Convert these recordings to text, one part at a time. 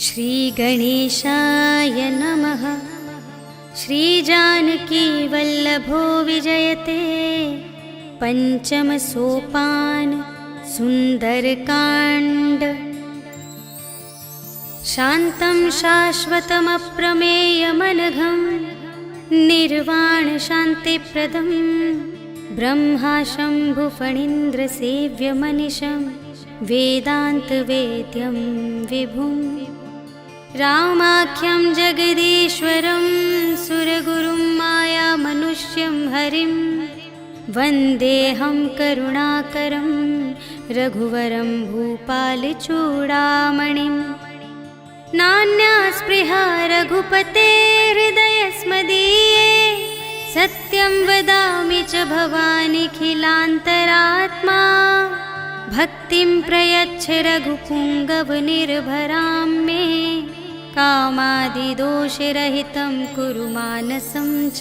श्रीगणेशाय नमः। श्रीजानकी वल्लभो विजयते। पंचम सोपान सुंदरकांड। शान्तं शाश्वतमप्रमेयमनघं निर्वाण शान्तिप्रदं ब्रह्मा शम्भुफणीन्द्रसेव्यमनिशं वेदान्तवेद्यं विभुं रामाख्यं जगदीश्वरं सुरगुरुं मायामनुष्यं हरिं वन्देऽहं करुणाकरं रघुवरं भूपालचूडामणिं। नान्या स्पृहा रघुपते हृदयस्मदीये सत्यं वदामि च भवानिखिलान्तरात्मा। भक्तिं प्रयच्छ रघुपुङ्गवनिर्भरां मे कामादिदोषरहितं कुरु मानसं च।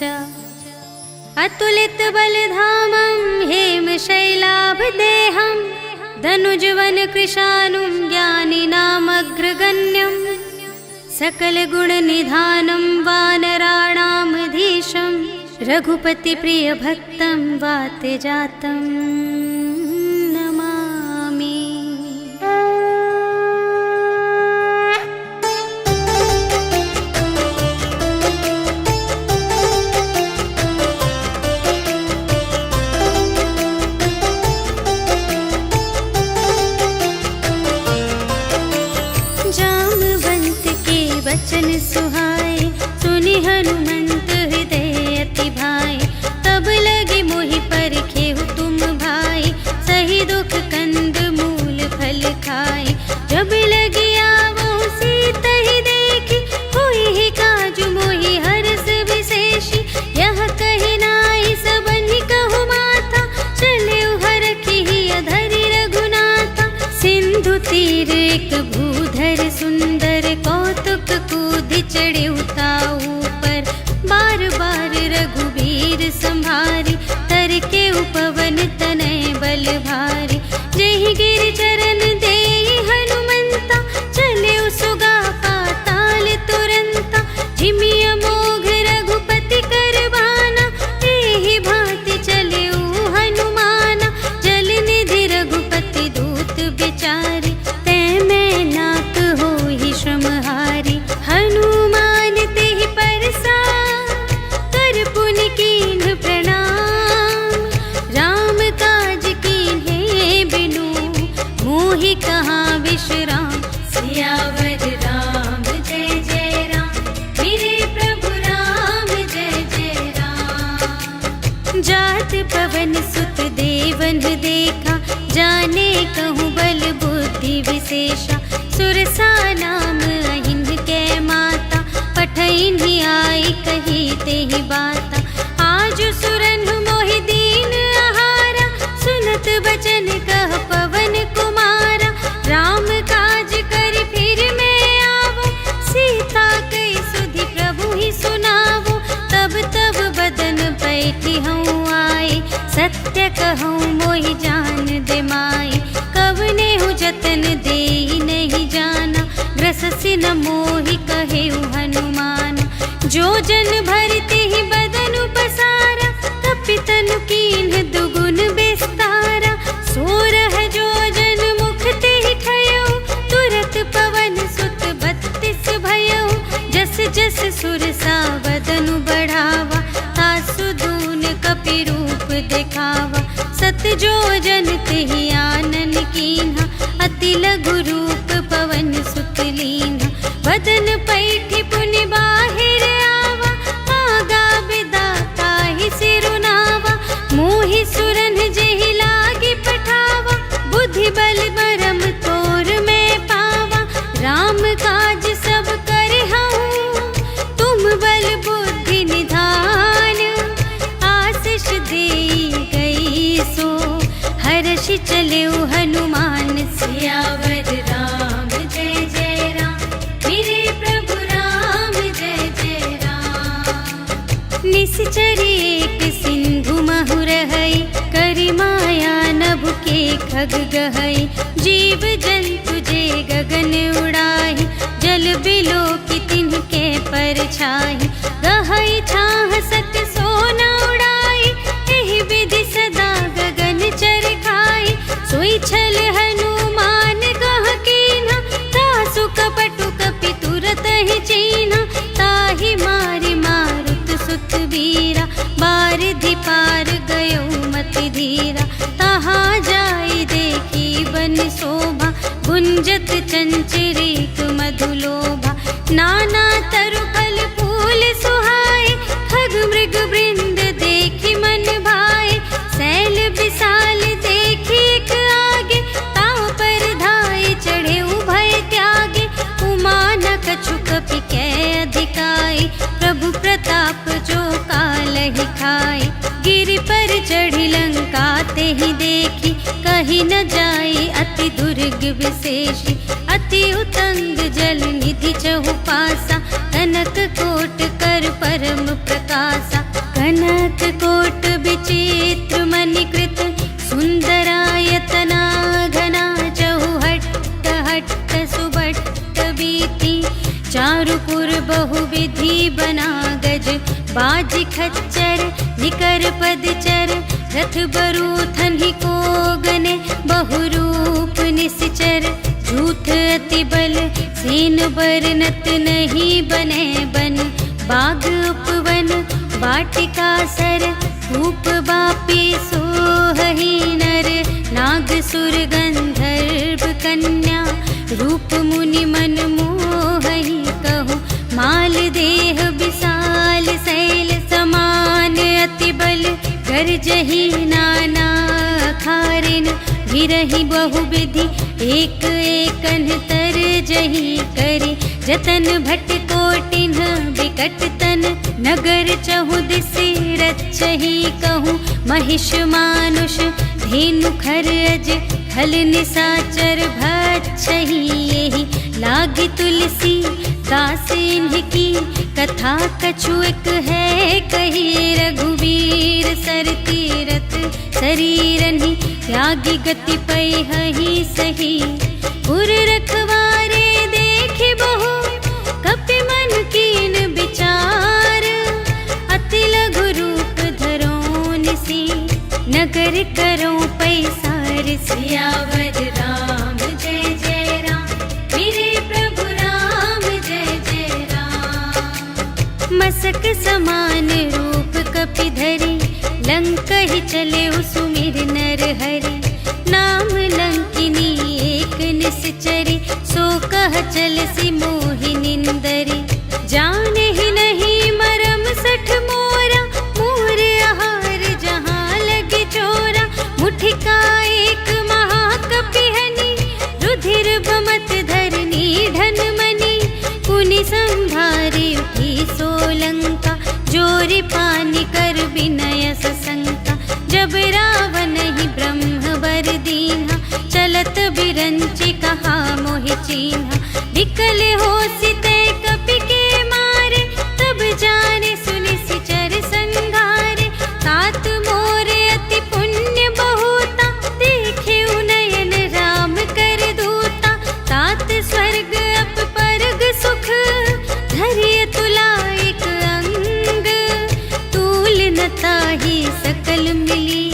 अतुलितबलधामं हेमशैलाभदेहं धनुजवनकृशानुं ज्ञानिनामग्रगण्यं सकलगुणनिधानं वानराणामधीशं रघुपतिप्रियभक्तं वातजातं नमामि। जामवंत के वचन सुहाए सुनि हनुमंत हृदय अति भाए। तब लगे मोहि परखेहु तुम भाई सही दुख कंद मूल फल खाए। जब लगी आवो सीता ही देखी होई ही काजु मोहि हरस विशेषी। यह कही नाई सबनि कहु माता चले हरखी अधरि रघुनाथा। सिंधु तीर एक भूधर सुंदर कौतुक कूदि चढ़े उताऊ पर। बार बार रघुबीर संभारी तर के उपवन तनय बल भारी। जेहि गिर चरण देहि हनुमंता चले सुगा पाताल तुरंता। झिमिय मोघ रघुपति करबाना एहि भांति चले हनुमाना। जल निधि रघुपति दूत बिचारी तै मैं नाक होहि श्रमहारी। हनुमान तेहि परसा कर पुनि कीन्ह प्रणाम। राम काज कीन्हे बिनु मोहि कहाँ विश्राम। सियावर राम जय जय राम मेरे प्रभु राम जय जय राम। जात पवन सुत देवन देखा जाने कहूँ बल बुद्धि विशेषा। सुरसा नाम अहिन के माता पठैन्हि आई कही तेहि बाता। आज सुरन मोहि दीन आहारा सुनत बचन कह पवन कुमारा। राम काज कर फिर मैं आवो सीता कई सुधि प्रभु ही सुनावो। तब तब बदन बैठी हूँ आए सत्य कहूँ मोहि जान दे माई। कवने हूँ जतन देहि नहीं जाना ग्रससि न मोहि कहेउ हनुमान। जो जन भरते ही बदन पसारा कपितनु कीन्ह दुगुन विस्तारा। सोरह जो जन मुख तेहि ठयउ तुरत पवन सुत 32 भयउ। जस जस सुरसा बदनु बढ़ावा तासु दून कपि रूप दिखावा। सत जो जन तेहि आनन कीन्हा अति लघु रूप पवन सुत लीन्हा। बदन पैठि पुनि बाहिर आवा आगा बिदा ताहि सिरुनावा। मोहि सुरन जेहि लागी पठावा बुद्धि बल बरम तोर में पावा। राम काज सब करहु तुम बल बुद्धि निधान। आशीष देई गई सो हर्षि चलेउ हनुमान। सियावर राम जय जय राम मेरे प्रभु राम जय जय राम। निश्चरी एक सिंधु महु रहई करि माया नभ के खग गहई। जीव जंतु जे गगन उड़ाई गुंजत चंचरीक मधुलोभा। नाना तरु फल फूल सुहाए, खग मृग वृंद देखी मन भाए। सैल विशाल देखी एक आगे, ताव पर धाये चढ़े उभय त्यागे। उमा न कछु कपि कै अधिकाई, प्रभु प्रताप जो कालहि खाए। गिरि पर चढ़ी लंका ते ही देखी, कही न जाई अति दुर्ग विशेषी। अति उतंग जल निधि चहु पासा, कनक कोट कर परम प्रकाशा। कनक कोट विचित्र मणिकृत, सुंदरायतना घना। चहु हट्ट हट्ट सुबट्ट बीती, चारुपुर बहुविधि बना गज। बाज खच्चर निकर पदचर, रथ बरूथन ही को गने। बहुरूप निश्चर झूठ अति बल, सेन बरनत नहीं बने बन। बाग उपवन वाटिका सर, रूप बापी सोहहि नर। नाग सुर गंधर्व कन्या, रूप मुनि मन मोहहि कहूँ। माल देह विशाल शैल समान, अति बल गरजहि नाना खारिन। गिरहि बहुविधि एक एकन तरजहि करि। जतन भट कोटिन विकट तन, नगर चहु दिसि रचहि कहूँ। महिष मानुष धेनु खर अज, खल निसाचर भक्षहि एहि। लागी तुलसी दास इनकी, कथा कछु एक है कही। रघुवीर सर तीरथ शरीरहि, त्यागी गति पैहि सही। उर रखवारे देखि बहु, कपि मन कीन विचार। अति लघु रूप धरो निसी, नगर करो पैसार। सियावर राम जय जय राम, मेरे प्रभु राम जय जय राम। मसक समान रूप कपि धरि, लंकहि चले सुमिर नर हरि। नाम लंकिनी एक निश्चरी, सो कह चलसि मोहि निंदरी। जाने ही नहीं मरम सठ मोरा, मोर आहार जहाँ लगे चोरा। मुठिका एक महाकपिहनि, रुधिर बमत धरनी ढन मनी। पुनि संभारी उठी सोलंका, जोरि पानी कर विनय सशंका। जब रावण ही ब्रह्म बर दीन्हा, चलत बिरंचि कहा मोहि चीन्हा। विकल होसि तै कपि के मारे, तब जाने सुनि सिचर संघारे। तात मोरे अति पुण्य बहुता, देखे नयन राम कर दूता। तात स्वर्ग अप परग सुख, धरिय तुला एक अंग। तूल न ताहि सकल मिली,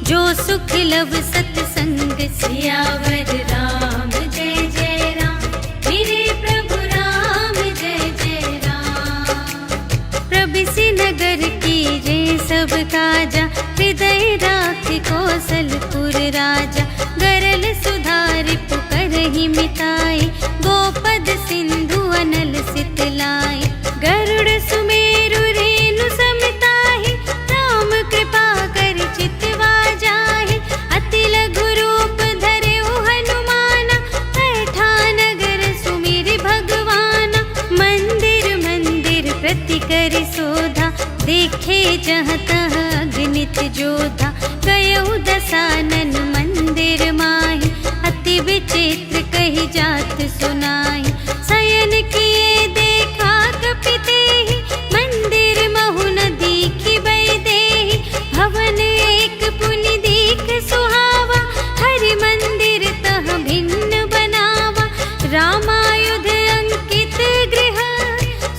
जो सुख लव सतसंग। सियावर राम जय जय राम, मेरे प्रभु राम जय जय राम। प्रबिसि नगर की जय सब काजा, हृदय राखि कौशलपुर राजा। गरल सुधारि पुकारहि मिताई, गोपद सिंधु अनल सितलाई। गरुड़ सुमेरु रेणु समताहि, राम कृपा कर चितवा जाहि। अति लघु रूप धरे हनुमाना, बैठा नगर सुमिर भगवाना। मंदिर मंदिर प्रति करि शोधा, देखे जहाँ तहाँ अगणित जोधा। गयउ दसानन मंदिर माहि, अति विचित्र कही जात सुनाई। शयन किए देखा कपि तेहि, मंदिर महु न दीखि वैदेही। भवन एक पुनि दीख सुहावा, हरि मंदिर तह भिन्न बनावा। रामायुध अंकित गृह,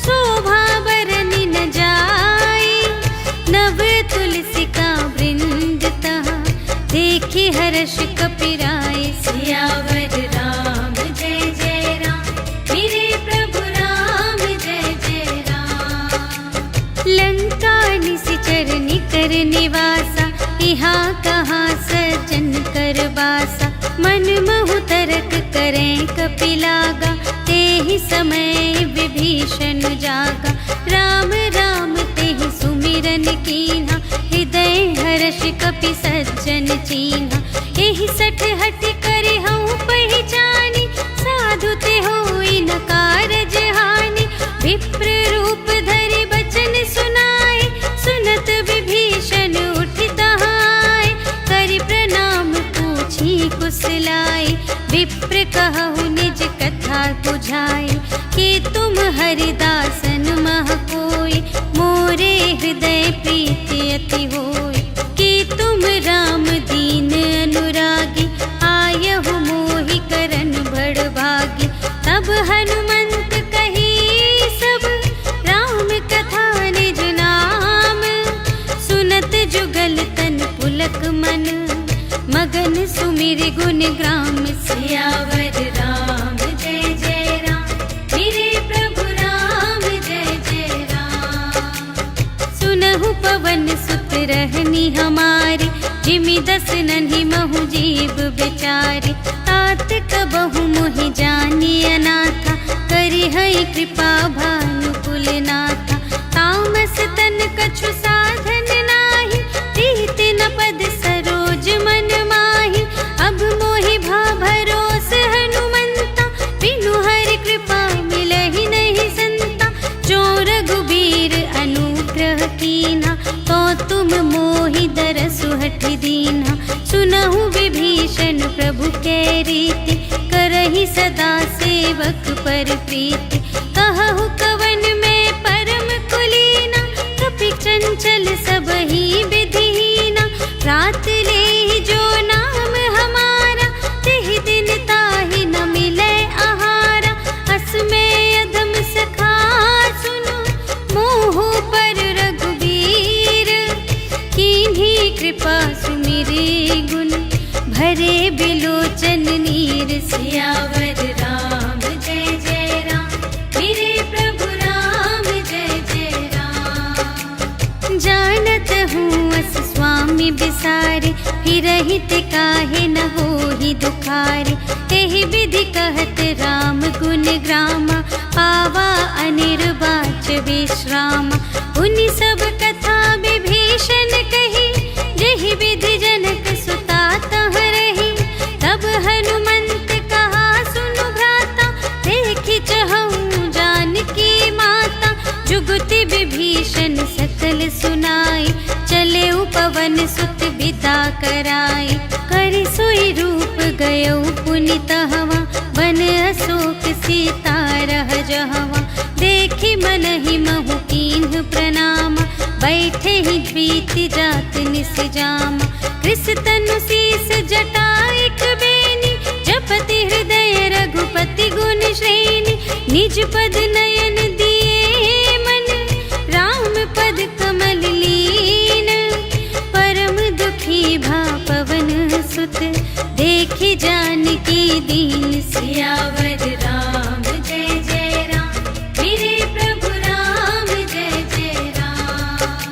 शोभा बरनि न जाई। नव तुलसिका वृंद तहाँ, देखि हर्ष कपिराए। सियावर राम जय जय राम, मेरे प्रभु राम जय जय राम। लंका निशिचर निकर निवासा, यहाँ कहाँ सज्जन कर बासा। मन महु तरक करें कपिलागा, तेहि समय विभीषण जागा। राम राम तेहि सुमिरन कीन्हा, हृदय हर्ष कपि सज्जन चीन्हा। एहि सठ हठ करे हऊँ पहिचानी, साधु ते होई न कारज हानि। विप्र रूप धरि बचन सुनाए, सुनत विभीषण उठि तहाय। करि प्रणाम पूछी कुशलाए, विप्र कहु निज कथा बुझाए। कि तुम हरिदासन मह कोई, मोरे हृदय प्रीति अति होय। कि तुम राम दीन अनुरागी, आयहु मोहि करन बड़ भागी। तब हनुमंत कही सब, राम कथा निज नाम। सुनत जुगल तन पुलक मन, मगन सुमिर गुण ग्राम। सियावर राम जय जय राम, मेरे प्रभु राम जय जय राम। सुनहु पवन सुत रहनी हमारी, जिमि दस नन्हि महु जीव बिचारी। तात कबहु मोहि जानी अनाथा, करि हई कृपा भानुकुल नाथा। तामस तन कछु साधन नाही, प्रीति न पद सरोज मन माही। अब मोहि भा भरोस हनुमंता, बिनु हरि कृपा मिलहि नहीं संता। जो रघुबीर अनुग्रह कीन्हा, तो तुम मोहि दरसु हठि दीन्हा। सुनहु विभीषण प्रभु के रीति, करहि सदा सेवक पर प्रीति। कहु कवन में परम कुलीना, कपि चंचल सबहि विधिहीना। रात लेहि जो नाम हमारा, तेहि दिन ताहि न मिलै आहारा। अस में अधम सखा सुनो, मोहु पर रघुबीर। कीन्ही कृपा सुमिरे गुण, भरे बिलोचन नीर। सियावर राम जय जय राम, मेरे प्रभु राम जय जय राम। जानत हूँ अस स्वामी बिसारे, फिरहित काहे न होहि दुखारे। एहि विधि कहत राम गुण ग्रामा, पावा अनिर्वाच विश्रामा। उनि सब कथा विभीषण कही, जेहि विधि जनक सुता तह रही। तब हनुमंत कहा सुनु भ्राता, देखि चहऊँ जानकी माता। जुगति विभीषण सकल सुनाई, चले पवन सुत विदा कराई। करि सोई रूप गयौ पुनि तहवा, बन अशोक सीता रह जहवा। देखि मनहि महु कीन्ह प्रणाम, बैठे ही बीति जात निस जामा। कृस तनु शीस जटाइक बेनी, जपति हृदय रघुपति गुण श्रेणी। निज पद नयन दिए मन, राम पद कमल लीन। परम दुखी भा पवन सुत, देखि जानकी दीन। सियावर राम जय जय राम, मेरे प्रभु राम जय जय राम।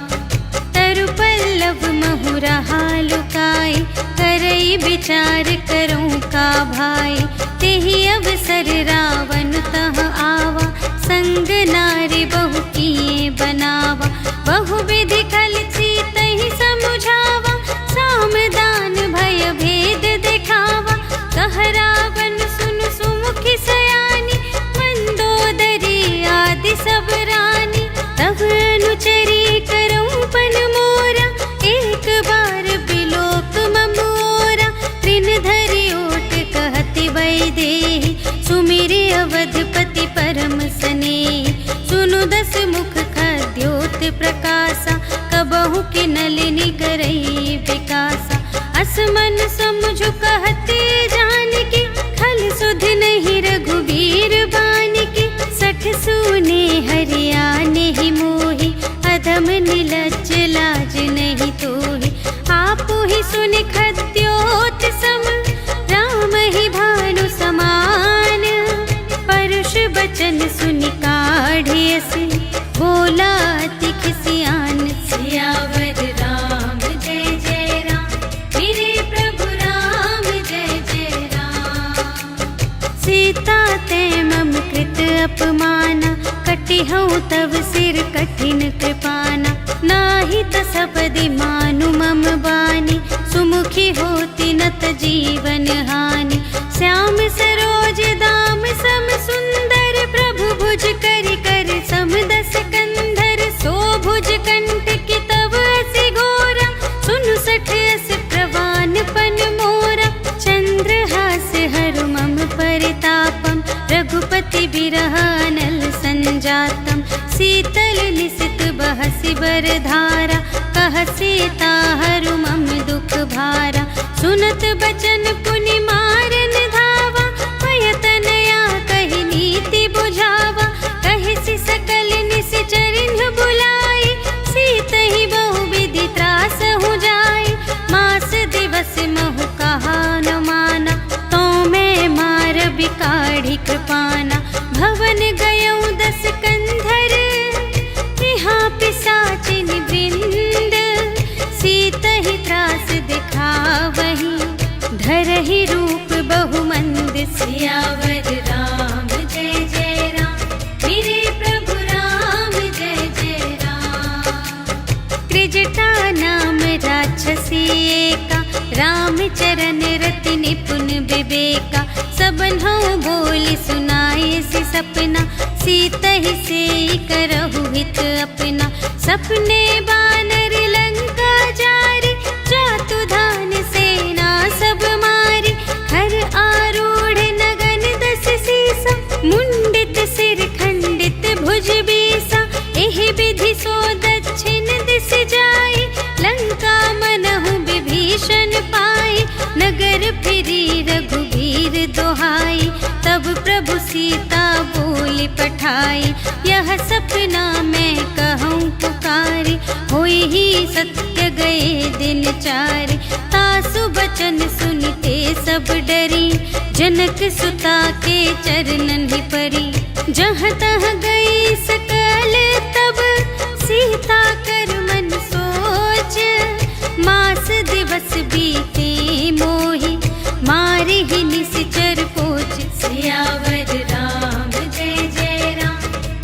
तरु पल्लव महु रहा लुकाई, करई विचार करऊँ का भाई। तेहि अवसर रावण तह आवा, संग नारी बहु किए बनावा। बहु विधि खल सीतहि समुझावा, साम दान भय भेद दिखावा। कह रावण सुनु सुमुखी सयानी, मंदोदरी आदि सब रानी। तब अनुचरी करऊँ पन मोरा, एक बार बिलोक ममोरा। त्रिन धरि ओट कहति वैदेही, सुमिरि अवधपति परम स्नेही। सुनु दस मुख खद्योत प्रकाशा, कबहु किनलिनि करई विकासा। असमन समझु कहते जानकी, खल सुध नहीं रघुबीर बानिकी। सठ सूने हरियाने ही मोहि, अधम निलज्ज लाज नहीं तोहि। आपु ही सुन खद्योत सम, राम ही भानु समान। परुष बचन सुनि काढ़ियस, बोला अति खिसियान। सियावर राम जय जय राम, मेरे प्रभु राम जय जय राम। सीता ते मम कृत अपमाना, कटिहउँ तव सिर कठिन कृपाना। नाही त सपदि मानु मम बानी, सुमुखी होती नत जीवन हानि। श्याम सरोज दाम सम सुंदर, प्रभु भुज करि कर सम दस कंधर। सो भुज कंठ की तव असि घोरा, सुनु सठ अस प्रवान पन मोरा। चंद्रहास हरु मम परितापम, रघुपति बिरह अनल संजातम। शीतल निसित बहसि बरधारा, कह सीता हरु मम दुख भारा। सुनत बचन पुनि मारन धावा, भयतनया कहि नीति बुझावा। कहिसि सकल निश्चरिन बुलाई, सीतहि बहु विधि त्रासहु जाई। मास दिवस महु कहा न माना, तो मैं मार बिकाढ़ी कृपाना। भवन गयउँ दस कंधर, यहाँ पिशाचिन वृंद। सीतहि त्रास दिखावही, धरहि रूप बहुमंद। सियावर राम जय जय राम, मेरे प्रभु राम जय जय राम। त्रिजटा नाम राक्षसी एका, राम चरण रति निपुण विवेका। सबन्हु बोली सुनाए सि सपना, सीतहि सेई करहु हित अपना। सपने बानर लंका जारी, जातु धान सेना सब मारी। हर आरूढ़ नगन दस सीसा, मुंडित सिर खंडित भुज बीसा। एहि विधि सो दक्षिण दिस जाई, लंका मनहु विभीषण पाई। नगर फिरी रघुबीर दोहाई, तब प्रभु सीता बोली पठाई। यह सपना मैं कहूँ पुकारी, होई ही सत्य गए दिन चारि। तासु बचन सुनते सब डरी, जनक सुता के चरणन ही परी। जहाँ तहाँ गई सकल तब, सीता कर मन सोच। मास दिवस बीते मोहि, मारि ही निश्चर पोच। सियावर राम जय जय राम,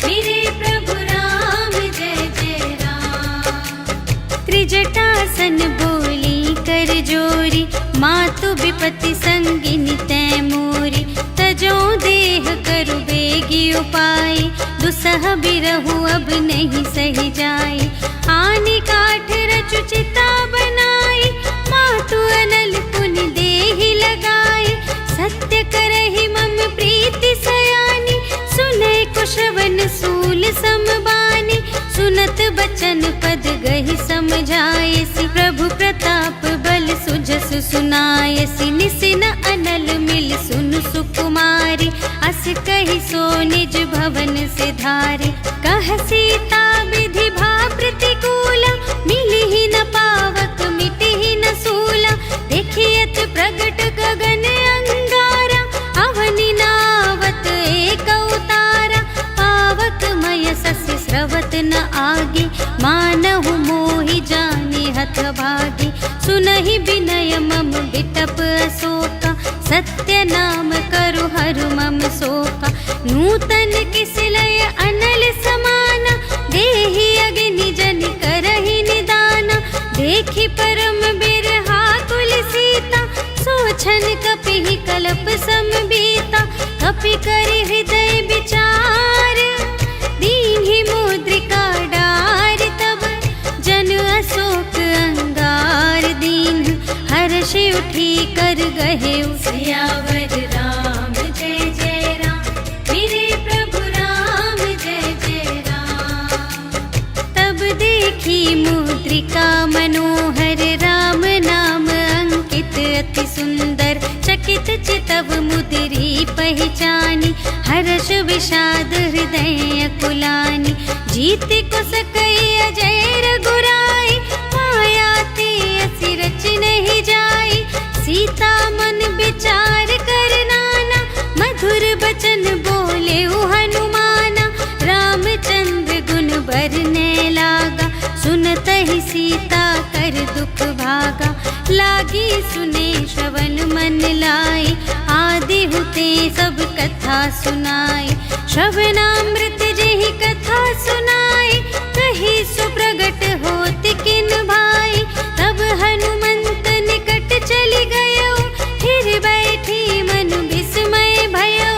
मेरे प्रभु राम जय जय राम। त्रिजटासन बोली कर जोरी, मातु विपति संगिनी तै मोरी। तजो देह करु बेगी उपाय, दुसह बिरहु अब नहीं सही जाई। आनि काठ रचु चिता बनाई, मातु अनल पुनि देहि लगाई। सत्य करहि मम प्रीति सयानी, सुनै कुशवन सूल समबानी। सुनत बचन पद गहि समझायसि, प्रभु प्रताप बल सुजसु सुनायसि। निसिन अनल मिल सुनु सुकुमारी, अस कहि सो निज भवन से धारी। कह सीता विधि भा प्रतिकूला, मिलिहि न पावक मिटिहि न सूला। देखियत प्रगट गगन अंगारा, अवनि नावत एक अवतारा। पावक मय सस्य स्रवत न आगे, मानहु मोहि जाने हथ भागी। सुनहि विनय मम बिटप अशोका, सत्य नाम करु हरु मम शोका। नूतन किसलय अनल समाना, देहि अग्नि जन करहि निदाना। देखि परम बिरहा कुल सीता, सोछन कपिहि कलप समबीता। कपि करि हृदय विचार, दीन्हि मुद्रिका डार। तब जन अशोक अंगार दीन, हर्षि उठी कर गहे। सियावर राम जय जय राम, मेरे प्रभु राम जय जय राम। तब देखी मुद्रिका मनोहर, राम नाम अंकित अति सुंदर। चकित चितव मुद्री पहचानी, हर्ष विषाद हृदय अकुलानी। जीत को सकई अजय रघुराई, माया ते असि रच नहीं जाई। सीता मन विचार कर नाना, मधुर बचन बोले हनुमाना। रामचंद्र गुण बरने लागा, सुनत ही सीता कर दुख भागा। लागी सुने श्रवण मन लाई, आदि हुते सब कथा सुनाई। श्रवणामृत जेहि कथा सुनाई, कही सुप्रगट होत किन भाई। तब हनुमंत निकट चली गयो, फिर बैठी मन विस्मय भयो।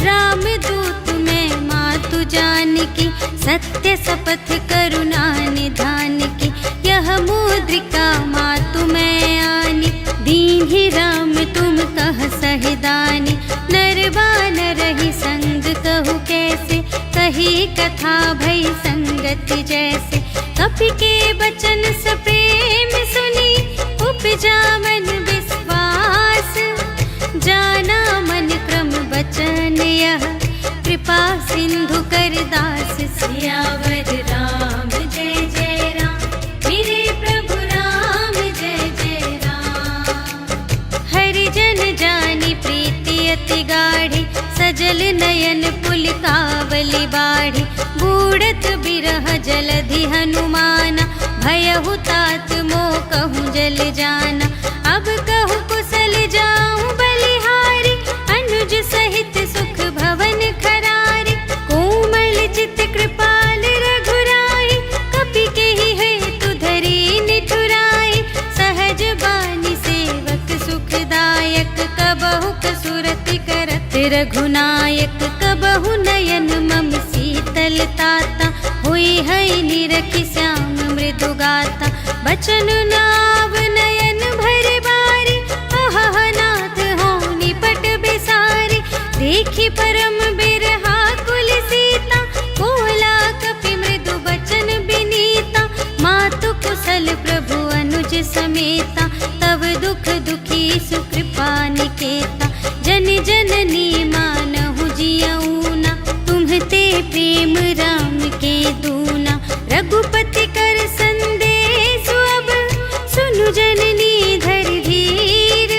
राम दूत में मातु जानकी, सत्य शपथ करुणा निधान की। यह मुद्रिका मातु में आनी, दीन्हि राम तुम कह सहदानी। नर बानर ही संग कहु कैसे, कही कथा भई संगति जैसे। कपि के बचन सप्रेम सुनी, उपजा मन विश्वास। जाना मन क्रम बचन यह, कृपा सिंधु कर दास। सियावर राम जय जय राम, मेरे प्रभु राम जय जय राम। हरि जन जानी प्रीति अति गाढ़ी, सजल नयन पुलिकावली बाढ़ी। बूढ़त बिरह जलधि हनुमाना, भयहु तात मोह कहूँ जल जाना। अब कहूँ कुशल जाऊँ बलिहारी, अनुज सहित सुख भवन खरारी। कोमल चित कृपाल रघुराई, कपि केहि हेतु धरी निठुराई। सहज बानी सेवक सुखदायक, कबहु कसुरति करत रघुनायक। कबहु नयन मम शीतल ताता, हुई है निरखि श्याम मृदु गाता। बचन नाव नयन भर बारी, अहह नाथ हो निपट बिसारी। देखी परम बिरहा कुल सीता, बोला कपि मृदु बचन बिनीता। मातु कुशल प्रभु अनुज समेता, तब दुख दुखी सुकृपा निकेता। जन जननी मानहु जियऊना, तुम्हते प्रेम राम के दूना। रघुपति कर संदेश अब, सुनु जननी धर धीर।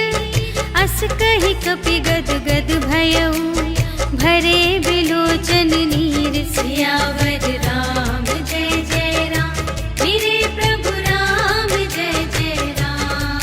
अस कहि कपि गद गद भयऊ, भरे बिलोचन नीर। सियावर राम जय जय राम, मेरे प्रभु राम जय जय राम।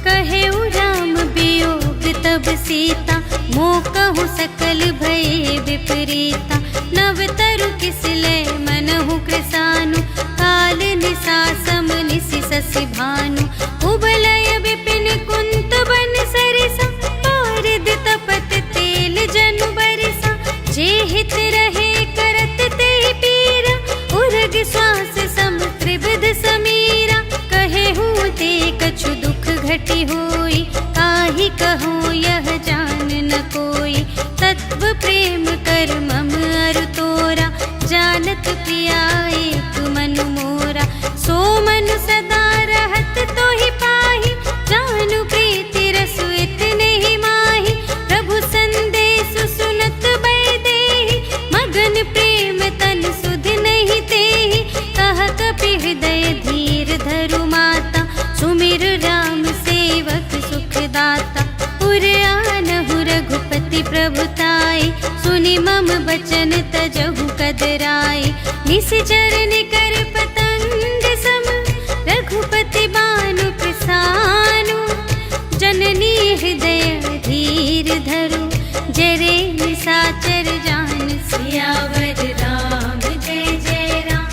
कहेउ राम वियोग तब सीता, मोकहु सकल भये विपरीता। नव तरु किसले मनहु कृसानु, काल निसा सम निसि शशि भानु। उबलय विपिन कुंत बन सरिसा, पारिद तपत तेल जनु बरिसा। जे हित रहे करत ते पीरा, उर्ग श्वास सम त्रिविध समीरा। कहेहु ते कछु दुख घटी होई, काहि कहूँ यह जान न कोई। तत्व प्रेम कर मम अरु तोरा, जानत प्रिया एक मनु मोरा। सो मनु सदा रहत तोहि पाहि, जानु प्रीति रसु इतने ही माहि। प्रभु संदेश सुनत बैदेहि, मगन प्रेम तन सुध नहीं तेहि। कह कपि हृदय धीर धरु माता, सुमिर राम सेवक सुखदाता। उर आनहु रघुपति प्रभुताई, सुनि मम बचन तजहु कदराई। निश्चर निकर पतंग सम, रघुपति बानु प्रसानु। जननी हृदय धीर धरु, जरे निसाचर जान। सियावर राम जय जय राम,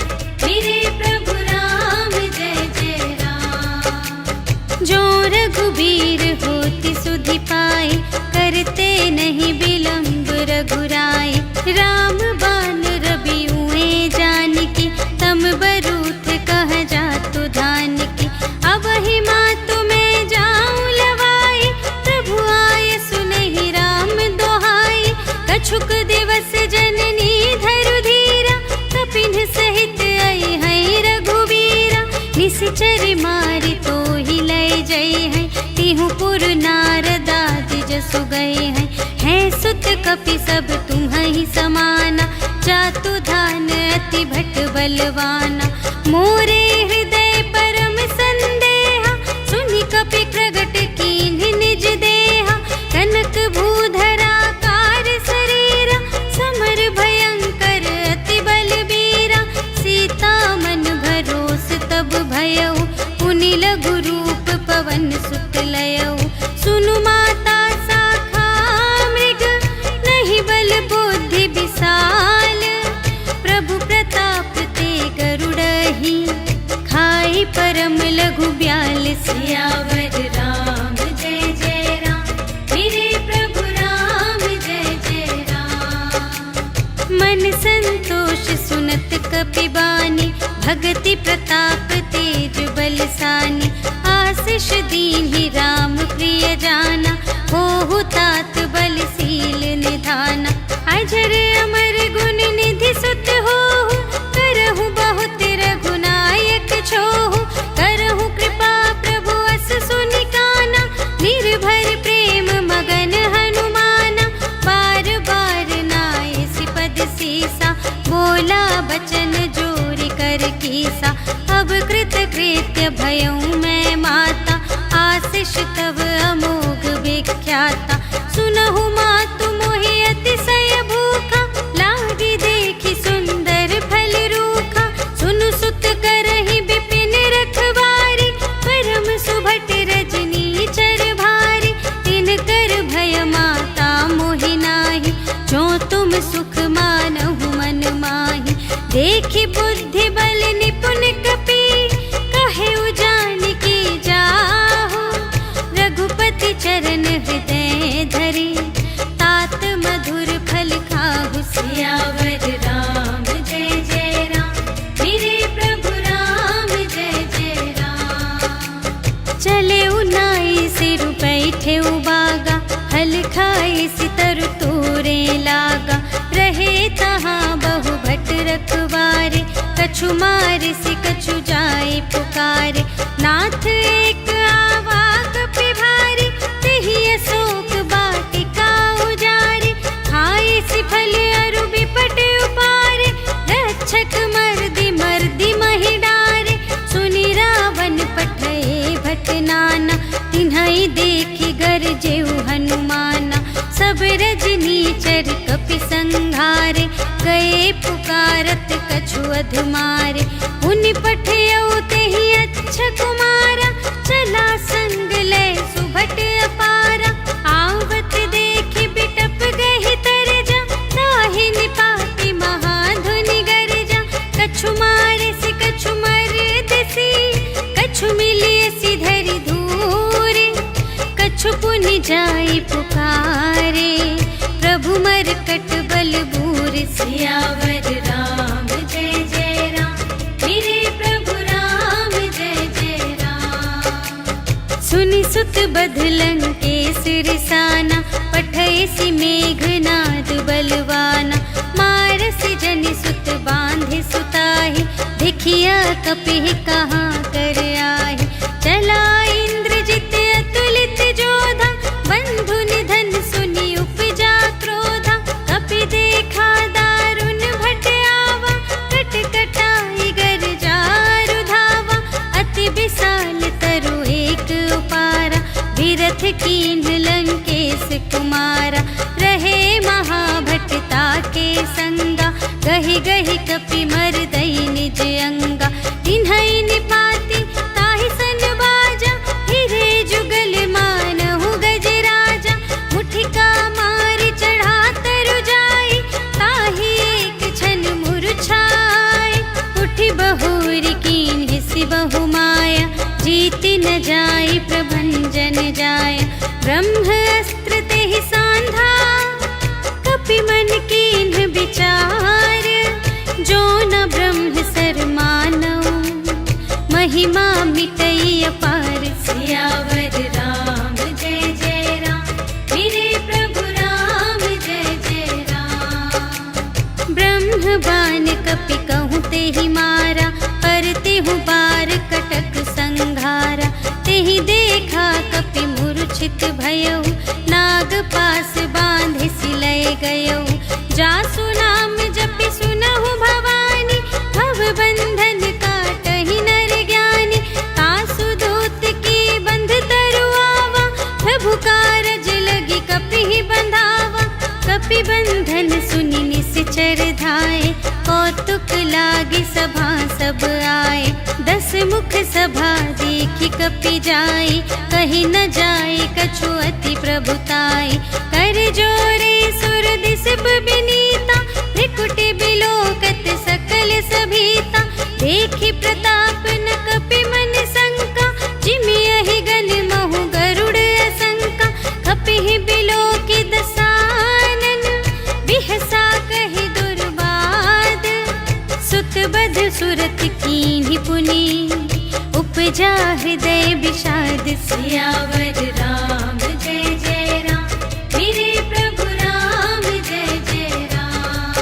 मेरे प्रभु राम जय जय राम। जो रघुबीर होति सुधि पाई, करते नहीं विलंब रघुराई। राम बान रबिउए जानकी, तम बरूथ कह जातु धान की। अब ही मातु मैं जाऊं लवाई, प्रभु आय सुनहि राम दोहाई। कछुक दिवस जननी धरु धीरा, कपिन सहित आई है रघुवीरा। निश्चर मारि तो ही लय जय है, तिहु पुर नारदादि जसु गए हैं। है सुत कपि सब तुम्हि समाना, जातु धान अति भट बलवाना। मोरे हृदय परम संदेहा, सुनि कपि प्रगट कीन्हि निज देहा। कनक भूधरा कार शरीरा, समर भयंकर अति बलबीरा। सीता मन भरोस तब भयउ, पुनि लघु रूप पवन सुत लयउ। सुनु माता शाखा मृग, परम लघु 42। सियावर राम जय जय राम, मेरे प्रभु राम जय जय राम। मन संतोष सुनत कपिबानी, भगति प्रताप तेज बलसानी। आशीष दीन्हि राम प्रिय जाना, होहु तात बलशील निधाना। अजर अमर गुण निधि सुत होहु, करहु बहुत रघुनायक छोहु। करहु कृपा प्रभु अस सुनि काना, निर्भर प्रेम मगन हनुमाना। बार बार नाय सिपद सीसा, बोला बचन जोरि कर कीसा। अब कृत कृत्य भयउ मैं माता, आशीष तव अमोघ विख्याता। सुनहु मातु मोहि अतिशय भूखा, लागी देखि सुंदर फल रूखा। सुनु सुत करहि विपिन रखवारी, परम सुभट रजनी चर भारी। तिनकर भय माता मोहि नाही, जो तुम सुख मानहु मन माही। देखि बुद्धि बल निपुण कपि, कहे जानकी जाहु। रघुपति चरण हृदय धरि, तात मधुर फल खाहु। सियावर राम जय जय राम, मेरे प्रभु राम जय जय राम। चले उनाई सिरु बैठे उबागा, हल खाए सितर तोरे लागा। रहे तहाँ बहु भट रखवारे, कछु मारे सि कछु जाए पुकारे। नाथ एक आवा कपि भारी, तेहि अशोक वाटिका उजारे। खाए सि फल अरु बिपट उपारे, रक्षक मर्दि मर्दि महि डारे। सुनि रावण पठए भट नाना, तिन्हइ देखि गरजेउ हनुमाना। सब रजनीचर कपि संघारे, गए पुकारत कछु अधमारे। उनि पठयउ तेहि अच्छा कुमारा, चला संग लय सुभट अपारा। आवत देखि बिटप गहि तरजा, ताहि निपाति महाधुनि गरजा। कछु मारे सि कछु मरदसि, कछु मिलिय सि धरि धूरे। कछु पुनि जाई पुकारे, प्रभु मरकट बल बूरे। सियावर राम जय जय राम, मेरे प्रभु राम जय जय राम। सुनि सुत बध लंकेश रिसाना, पठय सि मेघनाद बलवाना। मारसि जनि सुत बांधे सुताहि, देखिया कपिहि कहाँ कर आहि। चला इंद्रजित अतुलित जोधा, बंधु निधन सुनि उपजा क्रोधा। कपि देखा दारुण भट आवा, कट कटाई गरजारु धावा। अति विशाल तरु एक उपारा, विरथ कीन्ह लंकेश कुमारा। रहे महाभटता के संगा, गहि गहि कपि मरदई निज अंगा। तिन्हइ निपाति ताहि सन बाजा, हिरे जुगल मानहु गजराजा। मुठिका मारि चढ़ा तरु जाई, ताहि एक छन मुरझाई। उठि बहुरि कीन्हि सि बहु माया, जीति न जाई प्रभंजन जाया। ब्रह्म अस्त्र तेहि सांधा, कपि मन कीन्ह विचार। जो न ब्रह्म सर मानऊ, महिमा मिटई अपार। सियावर राम जय जय राम, मेरे प्रभु राम जय जय राम। ब्रह्म बान कपि कहूँ तेहि मारा, पर तेहु बार कटक संघारा। तेहि देखा कपि मूर्छित भयउ, नाग पास बांधे सिलय गयउ। जासु नाम जपि सुनहु भवानी, भव बंधन काटहि नर ज्ञानी। तासु दूत की बंध तरु आवा, प्रभु कारज लगी कपिहि बंधावा। कपि बंधन सुनि निश्चर धाये, कौतुक लागी सभा सब आए। 10 मुख सभा देखि कपि जाई, कहि न जाय कछु अति प्रभुताई। कर जोरे सुर दिस बिनीता, त्रिकुटि बिलोकत सकल सभीता। देखि प्रताप न कपि मन सा, सद सुरत कीन्ही पुनि, उपजा हृदय विषाद। सियावर राम जय जय राम, मेरे प्रभु राम जय जय राम।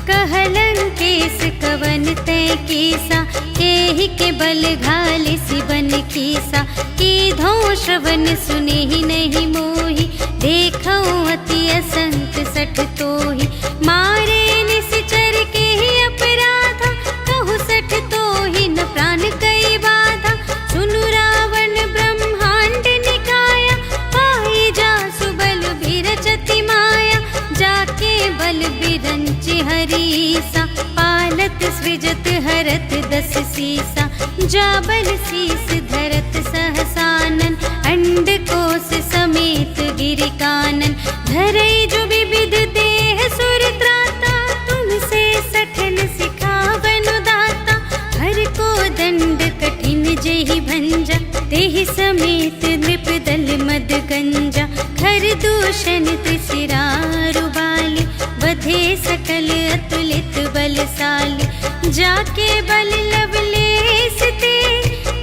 कहलन केस कवन तय कीसा, केहि के बल घाल सिबन कीसा। कीधो श्रवण सुने ही नहीं मोहि, देखो अति असंत सठ तोहि। मारे निश्चर के ही अपराधा, कहु सठ तोहि न प्राण कई बाधा। सुनु रावण ब्रह्मांड निकाया, पाई जासु बल बिरचति माया। जाके बल बिरंच हरीसा, पालत सृजत हरत दस सीसा। जा बल शीस धरत सहसानन, अंड कोश समेत गिरि कानन। धरई जो विविध देह सुर त्राता, तुमसे सठन सिखावन दाता। हर को दंड कठिन जेहि भंजा, तेहि समेत नृप दल मद गंजा। खर दूषण त्रिशिरारु बाली, बधे सकल अतुलित बलशाली। जाके बल लवलेश ते,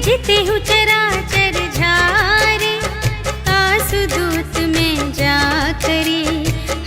जितेहु चराचर झारे। कासुदूत में जा करे,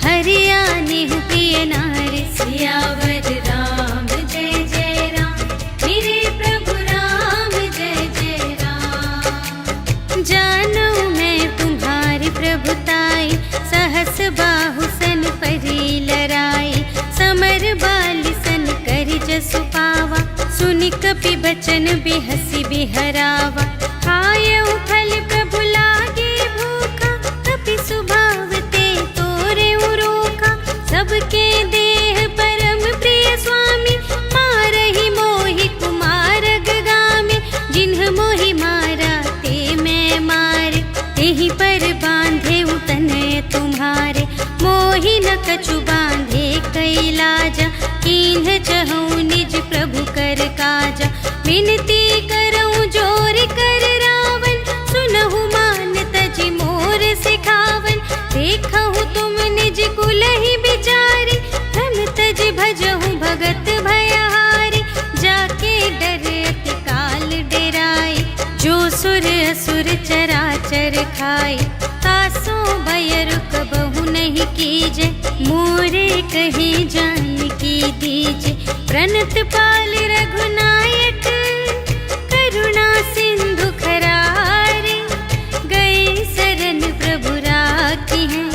हरियाणेहु प्रिय नारी। सियावर राम जय जय राम, मेरे प्रभु राम जय जय राम। जानू मैं तुम्हारी प्रभुताई, सहस बाहु सन परी लराई। समर बाली सन करि जसु पावा, सुनि कपि बचन बिहसि बिहरावा। खायउ फल प्रभु लागे भूखा, कपि सुभाव ते तोरे रोका। सबके देह परम प्रिय स्वामी, मारहि मोहि कुमारग गामी। जिन्ह मोहि मारा ते मैं मारे, तेहि पर बांधे तनय तुम्हारे। मोहि न कछु बांधे कैलाजा, कीन्ह चहु निज प्रभु कर काजा। विनती करऊं जोर कर रावण, सुनहु मान तजि मोर सिखावन। देखहु तुम निज कुलहि बिचारी, धन तजि भजहु भगत भयहारी। जाके डर अति काल डेराई, जो सुर असुर चराचर खाई। तासो भय रुक बहु नहीं कीजे, मोरे कहे जान की दीजे। प्रणत पाल रघुनायक, करुणा सिंधु खरारे। गए शरण प्रभु राखी हैं,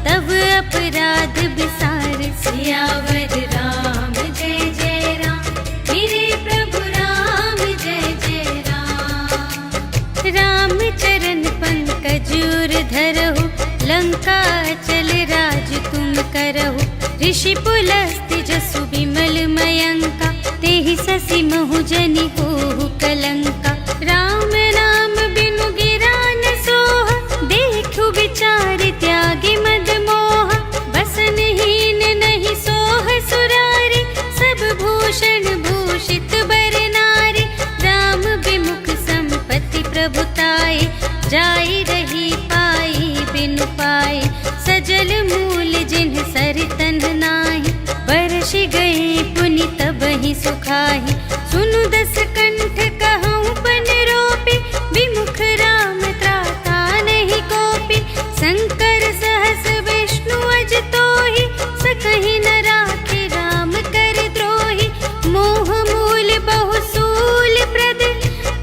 तब अपराध विसार। सियावर राम जय जय राम, मेरे प्रभु राम जय जय राम। राम चरण पंकज उर धरहु, लंका चल राज तुम करहु। ऋषि पुलस्त्य जसु विमल मयंका, तेहि ससि महु जनि होहु कलंका। राम नाम बिनु गिरा न सोह, देखु विचार त्यागी मद मोह। बसनहीन नहीं सोह सुरारी, सब भूषण भूषित बर नारी। राम विमुख संपत्ति प्रभुताई, जाई रही पाई बिनु पाई। सजल मूल जिन्ह सर तन्ह नाही, बरष गए पुनि तबहि सुखाहि। सुनु दस कंठ कहूँ पन रोपी, विमुख राम त्राता नहीं कोपी। शंकर सहस विष्णु अज तोहि, सकहि न राखे राम कर द्रोही। मोह मूल बहु सूल प्रद,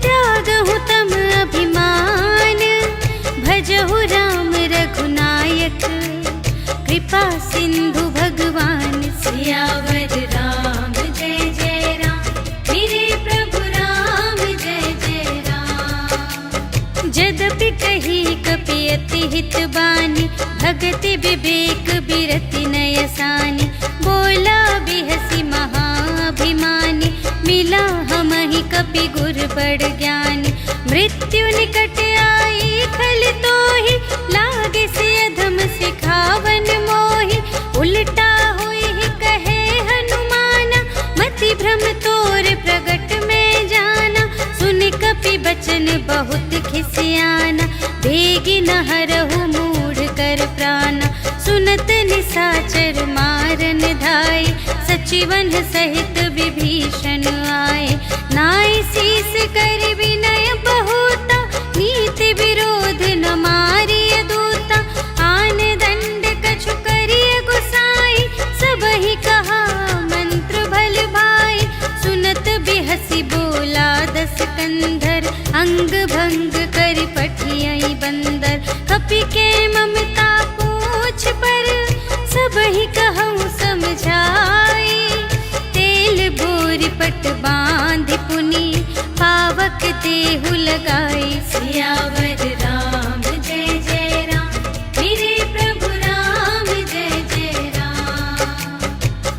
त्यागहु तम अभिमान। भजहु राम रघुनायक, कृपा सिंधु भगवान। सियावर राम जय जय राम, मेरे प्रभु राम जय जय राम। जदपि कही कपि अति हित बानी, भगति विवेक बिरति नयसानी। बोला बिहसी महाभिमानी, मिला हमहि कपि गुर बड़ ज्ञानी। मृत्यु निकट आई खल तोहि, लागे से अधम सिखावन मोहि। उल्टा हुई कहे हनुमाना, मति भ्रम तोर प्रगट में जाना। सुन कपि बचन बहुत खिसियाना, बेगी न हरहु मूढ़ कर प्राणा। सुनत निसाचर मारन धाई, सच सुचिवन सहित विभीषण आए, नाय शीस कर विनय बहुता, नीति विरोध न मारिय दूता। आन दंड कछु करिय गुसाई, सबहि कहा मंत्र भल भाई। सुनत बिहसी बोला दस कंधर, अंग भंग कर पठियई बंदर। कपि के ममता पूछ पर, सबहि कहूँ समझाई। तेल बोरि पट बांध पुनि, पावक देहु लगाई। सियावर राम जय जय राम, मेरे प्रभु राम जय जय राम।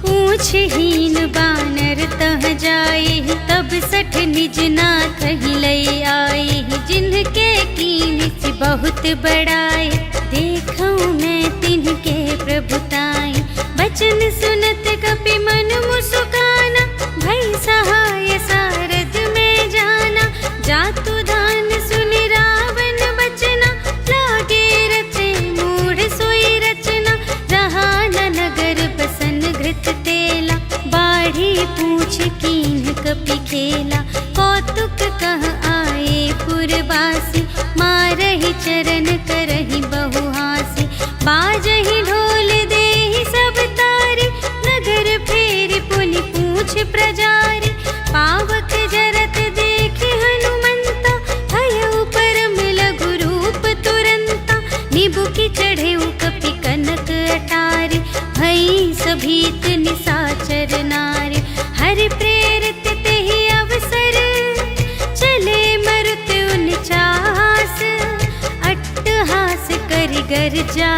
पूछहीन बानर तह जाए, तब सठ निज नाथ ही लई आई। जिनके कीन बहुत बड़ाई, देखूं मैं तिनके प्रभुताई। बचन सुनत कपि मन मुसुकाना, भई सहाय सारद में जाना। जातु दान सुनि रावण बचना, लागे रचे मूढ़ सोई रचना। रहा न नगर बसन घृत तेला, बाढ़ी पूछ कीन कपि खेला। कौतुक कह आए पुरवासी, मारहि चरण करहि बहुहासी। बाजहि ढोल देहि सब तारी, नगर फेरि पुनि पूछ प्रजारी। पावक जरत देखि हनुमंता, भयउ परम लघु रूप तुरंता। निबुकि चढ़ेउ कपि कनक अटारी, भई सभीत निसाचर नारी। हरि प्रेरित तेहि अवसर, चले मरुत उनचास। अट्टहास करि गर्जा,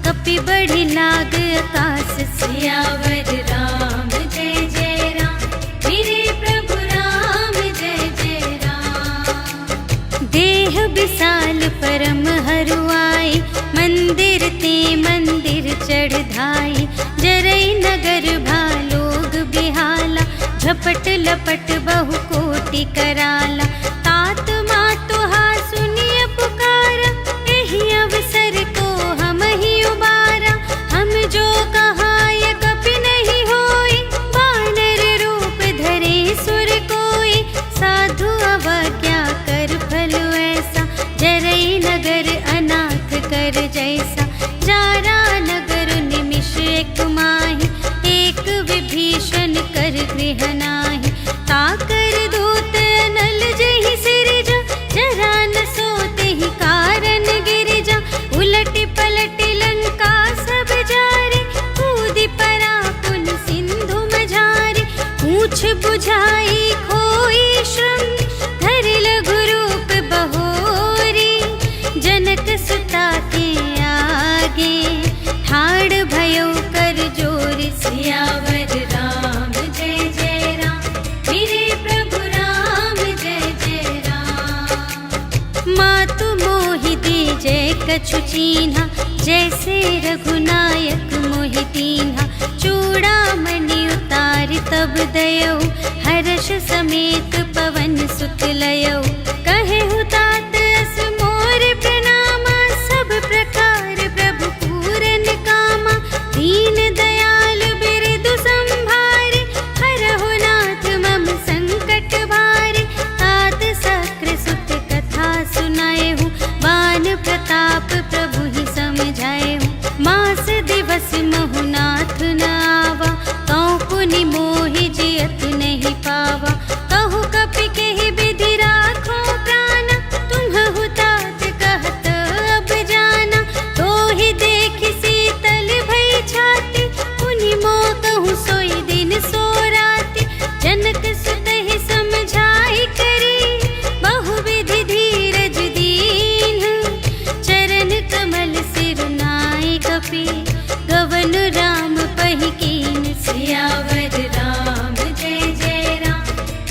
कपि बढ़ि लाग आकाश। सियावर राम जय जय राम, मेरे प्रभु राम जय जय राम। देह विशाल परम हरुआई, मंदिर ते मंदिर चढ़ धाई। जरई नगर भालोग बिहाला, झपट लपट बहु कोटि कराला। तात मातुहा सुनिय पुकारा, एहि अवसर को हम ही उबारा। हम जो कहाय कपि नहीं होई, वानर रूप धरे सुर कोई। साधु अवज्ञा कर फल ऐसा, जरई नगर अनाथ कर जैसा। जारा नगर निमिष एक माहि, एक विभीषण कर गृह नाही। ताकर दूत अनल जहि सिरजा, जरा न सोते ही कारण गिरिजा। उलटि पलटि लंका सब जारे, कूदि परा पुन सिंधु मझारे। पूछ बुझाई खोई श्रम, धरि लघु रूप बहोरी। जनक सुता के आगे, ठाड़ भयउ कर जोरि। सियावर राम जय जय राम, मेरे प्रभु राम जय जय राम। मातु मोहि दीजे कछु चीन्हा, जैसे रघुनायक मोहि दीन्हा। चूड़ामणि उतारि तब दयौ, हर्ष समेत पवन सुत लयौ। कहेहु तात अस मोर प्रणामा, सब प्रकार प्रभु पूरन कामा। दीन दयाल बिरदु संभारे, हरहु नाथ मम संकट भारे। तात सक्र सुत कथा सुनाएहु, बान प्रताप प्रभु ही समझाएहु। मास दिवस महु नाथ न आवा, तौ पुनि मोहि जियत नहीं पावा। कहु कपि केहि विधि राखो प्राण, तुम्हु तात कहत अब जाना। तोहि देखि शीतल भई छाती, पुनि मोह कहूँ सोई दिन सो राति। जनक सुतहि समझाई करी, बहुविधि धीरज दीन्ह। चरण कमल सिर नाई कपि, गवन राम पहि कीन। सियावर राम जय जय राम,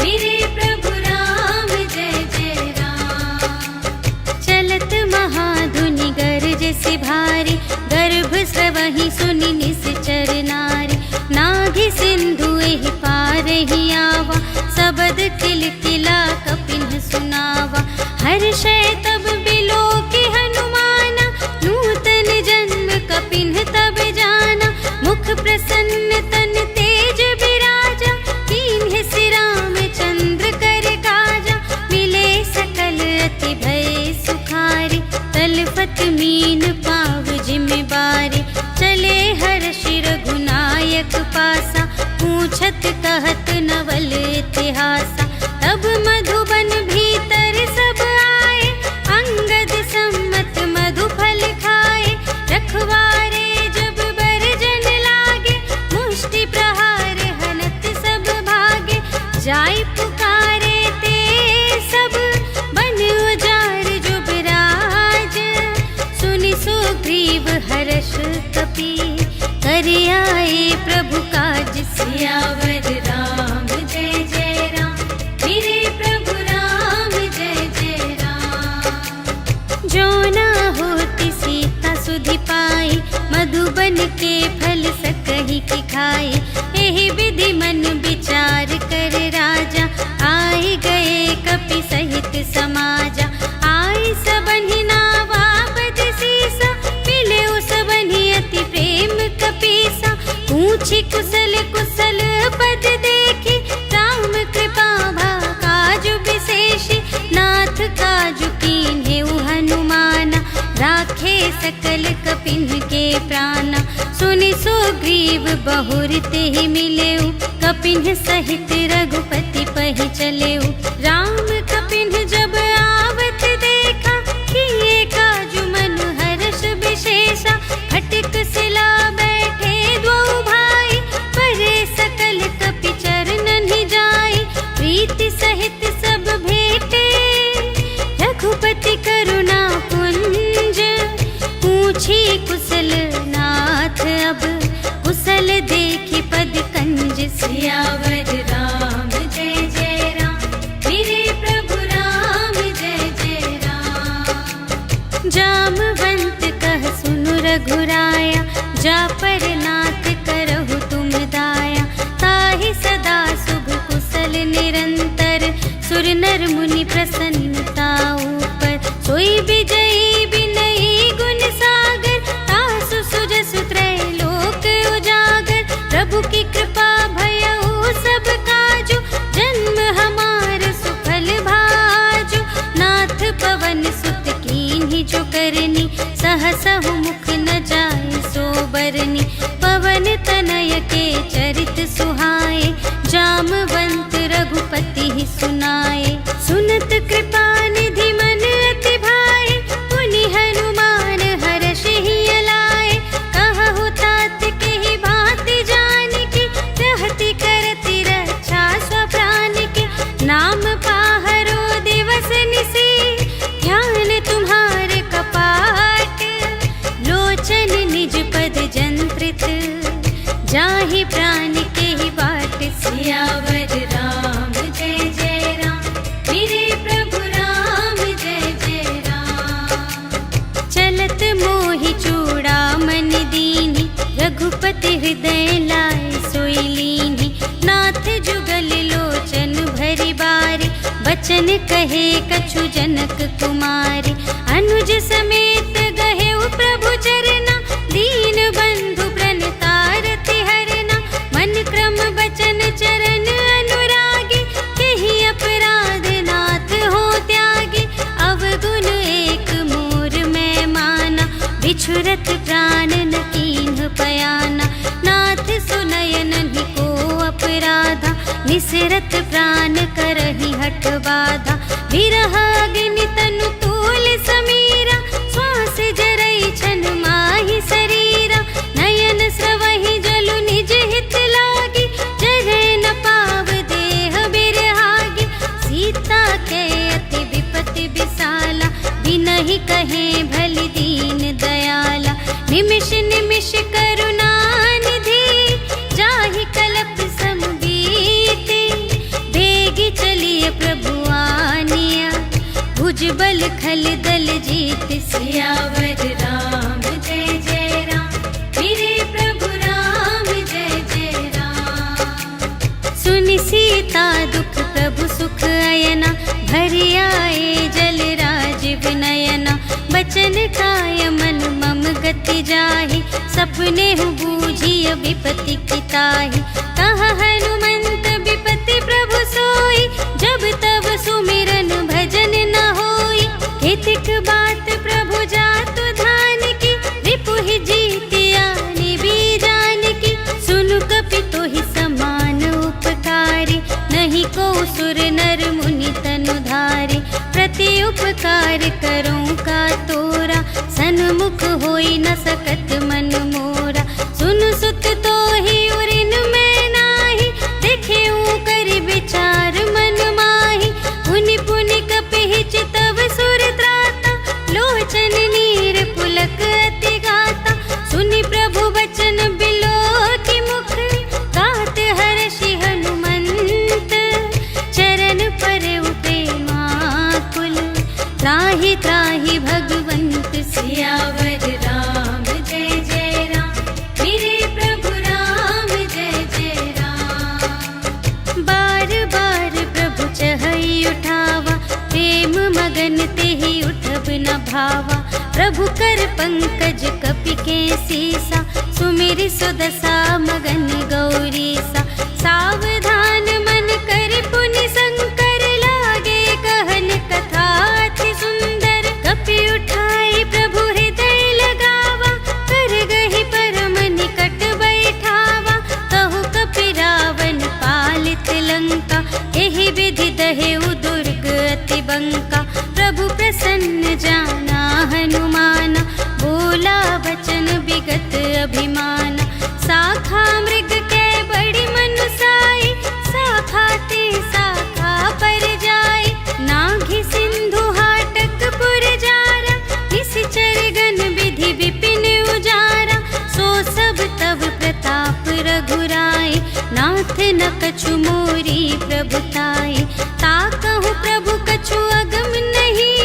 मेरे प्रभु राम जय जय राम। चलत महाधुनि गरजसि भारी, गर्भ स्रवहि सुनि निश्चर नारी। नाघि सिंधु एहि पार ही आवा, सबद किलकिला कपिन सुनावा। हर्षै तब बिलोकि हनुमाना, नूतन जन्म कपिन तब जाना। मुख प्रसन्न पासा, पूछत कहत नवल इतिहासा। तब मधुबन भीतर सब आए, अंगद सम्मत मधु फल खाए। रखवारे जब बरजन लागे, मुष्टि प्रहार हनत सब भागे। जाय पुकारे ते सब बन उजार जुबराज, सुनि सुग्रीव हर्ष कपि, कर आए प्रभु काज। सियावर राम जय जय राम, मेरे प्रभु राम जय जय राम। जो ना होती सीता सुधि पाई, मधुबन के फल सकहि की खाई। एहि विधि मन विचार कर राजा, आए गए कपि सहित समाजा। आए सबनि नावा बद सीसा, मिले सबनि अति प्रेम कपीसा। पूछी कुशल कुशल पद देखी, राम कृपा भा काजु विशेषी। नाथ काजु कीन्हेउ हनुमाना, राखे सकल कपिन के प्राणा। सुनि सुग्रीव बहुर तेहि मिलेउ, कपिन सहित रघुपति पहि चलेउ। राम कपिन जब आवत देखा, किए काजु मन हर्ष विशेषा। फटिक सिला बैठे दो भाई, परे सकल कपि चरणन ही जाई। प्रीति सहित सब भेटे, रघुपति करुणा पुंज। पूछी कुशल नाथ अब, कुशल देखी पद कंज। सियावर राम जय जय राम, मेरे प्रभु राम जय जय राम। जामवंत कह सुनु रघुराया, जा पर नाथ करहु तुम दाया। ताहि सदा शुभ कुशल निरंतर, सुर नर मुनि प्रसन्नता ऊपर। सोई विजयी विनयी गुण सागर, तासु सुजसु त्रैलोक उजागर। प्रभु की कृपा भयउ सब काजु, जन्म हमार सुफल भाजु। नाथ पवन सुत कीन्ही जो करनी, सहसहु मुख न जाय सो बरनी। पवन तनय के चरित सुहाए, जामवंत रघुपति ही सुनाए। सुनत कृपा निधि मन अति भाए, पुनि हनुमान हर्ष ही अलाए। कहु तात के ही भांति जानकी, रहति करति रक्षा स्वप्राण की। नाम पाहरो दिवस निसी, ध्यान तुम्हारे कपाट। लोचन निज पद जंत्रित, जाहि प्राण के ही बाट। सियावर राम जय जय राम, मेरे प्रभु राम जय जय राम। चलत मोहि चूड़ामन दीन्हि, रघुपति हृदय लाए सोई लीन्हि। नाथ जुगल लोचन भरि बारि, बचन कहे कछु जनक कुमारी। अनुज समेत गहेउ प्रभु चरना, दीन बंधु प्रणतारति हरना। मन क्रम बचन चरण अनुरागी, केहि अपराध नाथ हो त्यागी। अवगुण एक मोर मैं माना, बिछुरत प्राण न कीन्ह पयाना। नाथ सुनयन ही को अपराधा, निसरत प्राण करहि हठ बाधा। विरह अग्नि तनु तूल समीरा, श्वास जरई छन माहि शरीरा। नयन स्रवहि जलु निज हित लागी, जरै न पाव देह बिरहागी। सीता के अति विपति विसाला, बिनहि कहे भलि दीन दयाला। निमिष निमिष करुणा निधि, जाहि कलप सम बीति। बेगी चलिए प्रभु आनिया, भुज बल खल दल जीत। सियावर राम जय जय राम, मेरे प्रभु राम जय जय राम। सुनि सीता दुख प्रभु सुख अयना, भरि आए जल राजीव नयना। बचन काय मन मम गति जाहि, सपने हूँ बूझिय विपति की ताहि। कह हनुमंत विपति प्रभु सोई, जब तब सुमिरन भजन न होई। हितिक बात प्रभु जातु धान की, रिपुहि जीतिया निबी जान की। सुनु कपि होई न सकत मन मोरा। सुन सुत तो ही उरिन में नाही, देखे कर विचार मन माही। पुनि पुनि कपिहि चितव सुर त्राता, लोचन नीर पुलक अति गाता। सुनि प्रभु वचन बिलो की मुख, गात हर्षि हनुमंत। चरण पर प्रेमाकुल, त्राहि त्राहि भगवंत। सियावर राम जय जय राम, मेरे प्रभु राम जय जय राम। बार बार प्रभु चहई उठावा, प्रेम मगन तेहि उठब न भावा। प्रभु कर पंकज कपि के सीसा, सुमिरि सुदशा मगन गौरीसा। सावधान मन कर पुनि शंकर, लागे कहन कथा अति सुंदर। कपि उठाई प्रभु हृदय लगावा, कर गहि परम निकट बैठावा। कहु कपि रावण पालित लंका, एहि विधि दहेउ दुर्ग अति बंका। प्रभु प्रसन्न जाना हनुमाना, बोला वचन विगत अभिमाना। शाखा मृग के बड़ी मनुसाई, शाखा ते शाखा पर जाई। नाघि सिंधु हाटक पुर जारा, निश्चर गण विधि विपिन उजारा। सो सब तव प्रताप रघुराई, नाथ न कछु मोरी प्रभुताई। ताकहु प्रभु कछु अगम नहीं,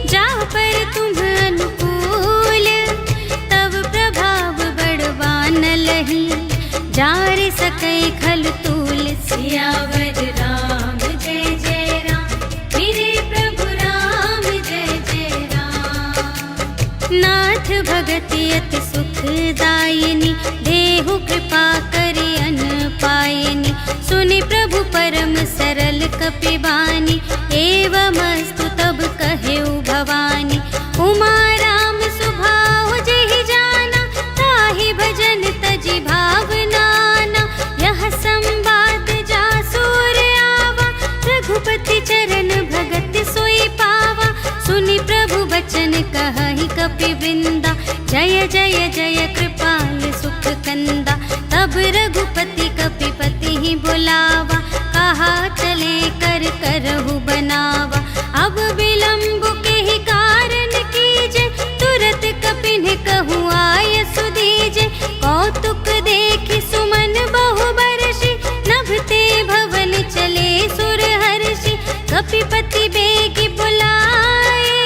जा पर तुम अनुकूल। तव प्रभाव बड़वान लही, जार सकै खल तूल। सियावर राम जय जय राम, मेरे प्रभु राम जय जय राम। नाथ भगति अति सुखदायिनी, देहु कृपा करि अन पायिनी। सुनि प्रभु परम सरल कपिबानी, एवमस्तु तब कहेउ भवानी। उमा राम सुभाव जेहि जाना, ताहि भजन तजि भावनाना। यह संवाद जासुर आवा, रघुपति चरण भगत सोई पावा। सुनि प्रभु वचन कहहि कपि वृंदा, जय जय जय कृपाल सुख कंदा। तब रघुपति कपिपति ही बुलावा, कहा चले कर करहु बनावा। अब विलंब के ही कारण कीजे, तुरत कपिन कहु आय सुदीजे। कौतुक देखि सुमन बहु बरषि, नभते भवन चले सुर हर्षि। कपिपति बेगी बुलाए,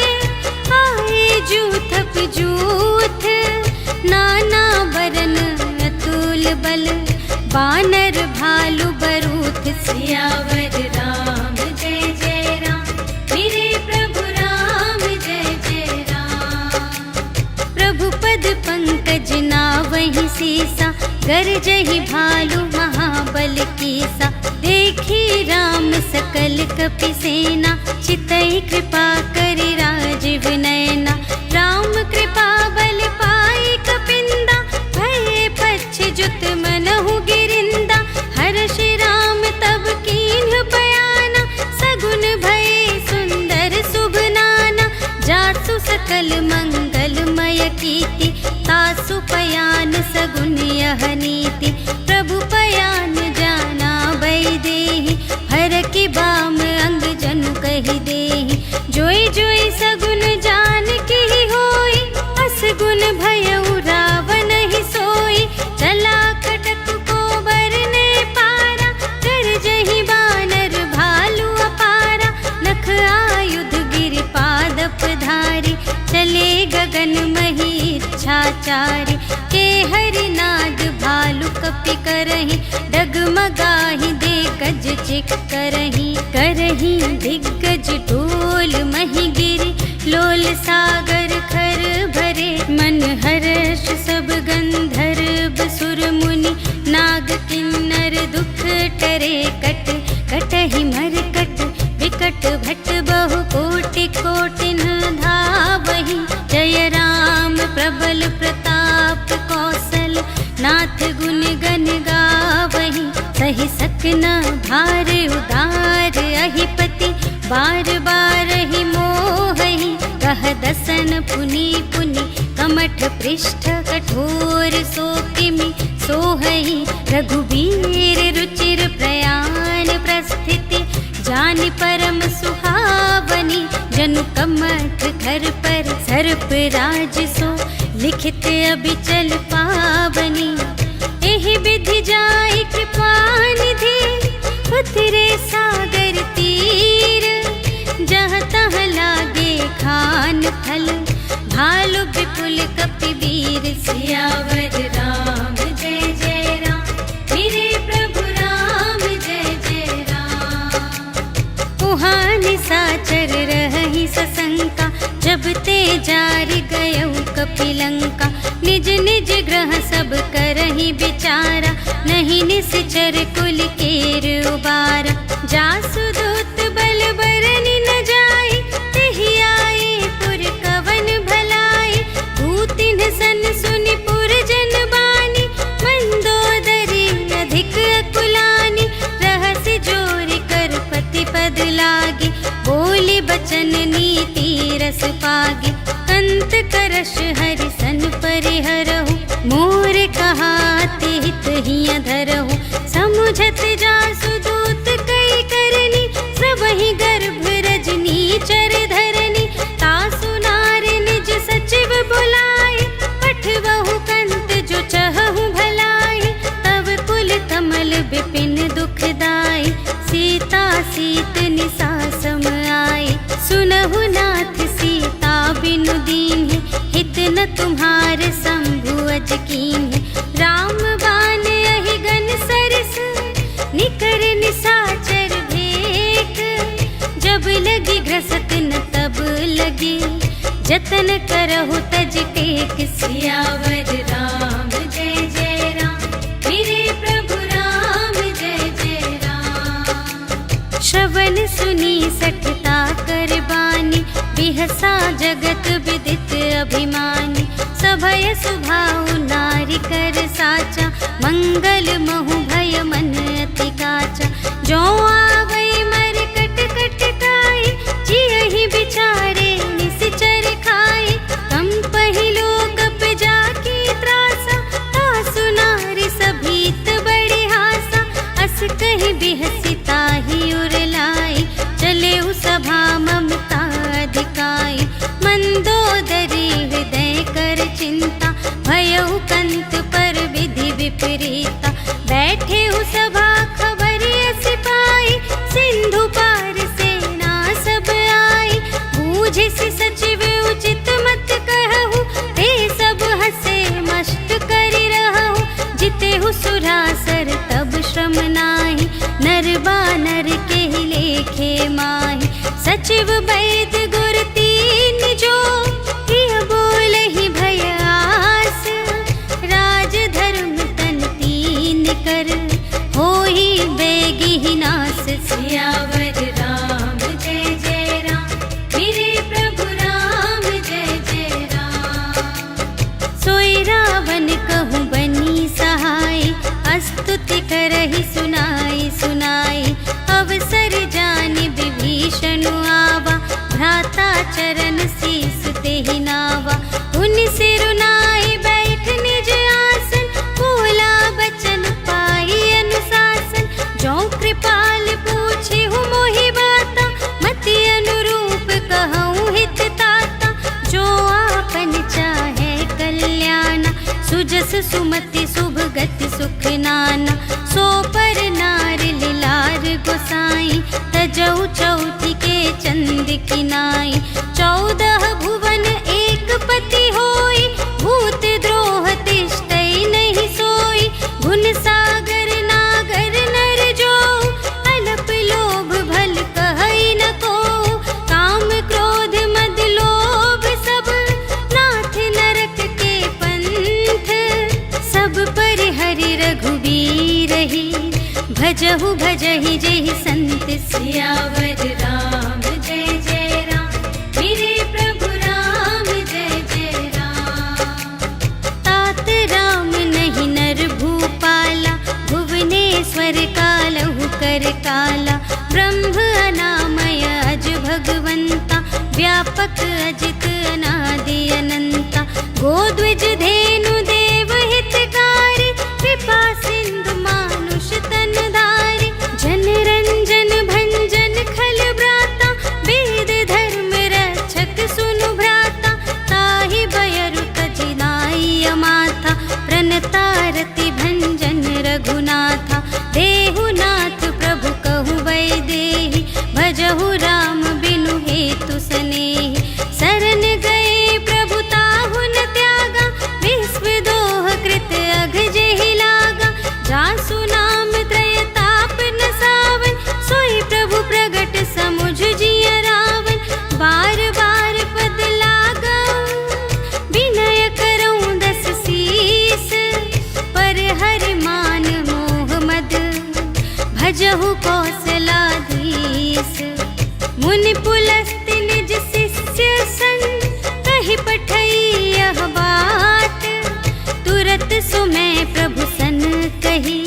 आए जूथप जूथ। नाना वरन अतुल बल, बानर भालु बरूथ। सियावर राम जय जय राम, मेरे प्रभु राम जय जय राम। प्रभु पद पंकज नावहि सीसा, गरजहि भालु महाबल कीसा। देखी राम सकल कपि सेना, चितई कृपा करि राजीव नयना। राम कृपा बल पाई कपिंदा, भये पच्छ जुत मनहु गिरिंदा। हर्षि राम तब कीन्ह बयाना, सगुन भये सुंदर शुभ नाना। जासु सकल मंगलमय कीर्ति, तासु पयान सगुन यह नीति। प्रभु पयान जाना वैदेही, हर की बाम अंग जनु कहि देहि। जोई जोई सगुन जान की होई, असगुन भयउ रावण ही सोई। चला कटक को बरने पारा, कर जहि बानर भालु अपारा। नख आयुध गिरि पादप धारी, चले गगन मही इच्छाचारी। के हरि नाद भालु कपि करहि, डगमगाहि दे गज चिक करहि। करहि दिग्गज ढोल मही गिरि, लोल सागर खर भरे। मन हर्ष सब गंधर्व सुर मुनि, नाग किन्नर दुख टरे। कट कटहि मरकट विकट भट, बहु कोटि कोटिन धावहि। जय राम प्रबल प्रताप कौशल, नाथ गुण गण गावहि। सहि सकना भार उदार अहिपति, बार बार ही मोहि। कह दसन पुनि पुनि कमल मठ पृष्ठ कठोर सो किमि सोहहि रघुबीर रुचिर प्रयाण प्रस्थिति जानि परम सुहावनी जनु कमठ घर पर सर्प राज सो लिखित अबिचल पावनी एहि विधि जाय कृपा निधि उतरे सागर तीर जहाँ तहाँ लागे खान फल भालु विपुल कपिवीर सियावर राम जय जय राम मेरे प्रभु राम जय जय राम। उहाँ निसाचर रहहि सशंका जब ते जारि गयौ कपिलंका निज निज ग्रह सब करहि विचारा नहीं निश्चर कुल केर उबारा जासु दूत बल बरनि न जाय तेहि आए पुर कवन भलाई भूतिन सन सुनि पुर जन बानी मंदोदरी अधिक अकुलानी रहस्य जोर कर पति पद लागे बोली बचन नीति रस पागे कंत करश हरि सन परिहरहु मोर कहाते हित हिय धरहु समुझत जासु दूत कई करनी सबहि गर्भ रजनी चर धरनी तासु नार निज सचिव बुलाए पठवहु कंत जो चहहु भलाए तब कुल कमल विपिन दुखदाई सीता सीत निसा सम आए सुनहु नाथ सीता बिनु दीन्हि हित न तुम्हार शंभु अज कीन्हि राम बान अहिगन सरस निकर निसाचर भेख जब लगी घ्रसत न तब लगी जतन करहु तज टेक सियावर राम जय जय राम मेरे प्रभु राम जय जय राम। श्रवण सुनी सठता कर बानी बिहसा जगत विदित अभिमानी सभय सुभाउ नारी कर साचा मंगल महु भय मन अति काचा जो आवै मर कट कट काई जियहि बिचारे निश्चर खाई कम पहिलो कप जाकी त्रासा तासु नारी सभीत बड़ी हासा अस कहि बिहसी ताहि उरलाई चले उ सभा ममता अधिकाई मंदोदरी हृदय कर चिंता भयउ कंत पर विधि विपरीता बैठे हु सभा खबर अस पाई सिंधु पार सेना सब आई बूझिसि सचिव उचित मत कहु ते सब हसे मस्त करि रहु जितेहु सुरासर तब श्रम नाहि नर बानर के लेखे माहि सचिव वैद गुर तीन जो प्रिय बोलहि भय आस राज धर्म तन तीन कर होहि बेगी नास सियावर राम जय जय राम मेरे प्रभु राम जय जय राम। सोई रावण कहूँ बनी सहाय स्तुति करहि सुनाई सुनाई अवसर जानि विभीषण आवा भ्राता चरण शीस तेहि नावा उन सिरुनाई बैठ निज आसन बोला बचन पाई अनुशासन जो कृपाल पूछे हूँ मोहि बाता मति अनुरूप कहूँ हित ताता जो आपन चाहे कल्याण सुजस सुमति शुभ गति सुख नाना सो पर नार लिलार गोसाई तजौ चौथी के चंद की नाई 14 भुवन एक पति होई भूत द्रोह तिष्ठै नहीं सोई गुण सागर नागर नर जो अलप लोभ भल कहै न को काम क्रोध मद लोभ सब नाथ नरक के पंथ सब पर हरि रघुबीर ही भजहु भजहि जेहि संत सियावर राम जय जय राम मेरे प्रभु राम जय जय राम। तात राम नहीं नर भूपाला भुवनेश्वर कालहु कर काला ब्रह्म अनामय अज भगवंता व्यापक अजित अनादि अनंता गोद्विज धेनु देव हितकारी, कृपा सिंधु मानुष तन धारी। जन रंजन भंजन खल ब्राता, वेद धर्म रक्षक सुनु भ्राता। ताहि बयरु तजिनाई अमाथा, प्रणतारति भंजन रघुनाथा। देहुनाथ प्रभु कहु वैदेही, भजहु राम बिनु हेतु सनेही। शरण गए प्रभु ताहु न त्यागा, विश्व दोह कृत अघ जेहि लागा। जासु नाम त्रय ताप न सावन, सोई प्रभु प्रगट समुझ जिय रावण। बार बार पद लागऊ, विनय करऊँ दस सीस। पर हरि मान मोह मद, भजहु कौशलाधीश। मुनि पुलस्त्य निज शिष्य सन, कहि पठई यह बात। तुरत सुमय प्रभु सन कही,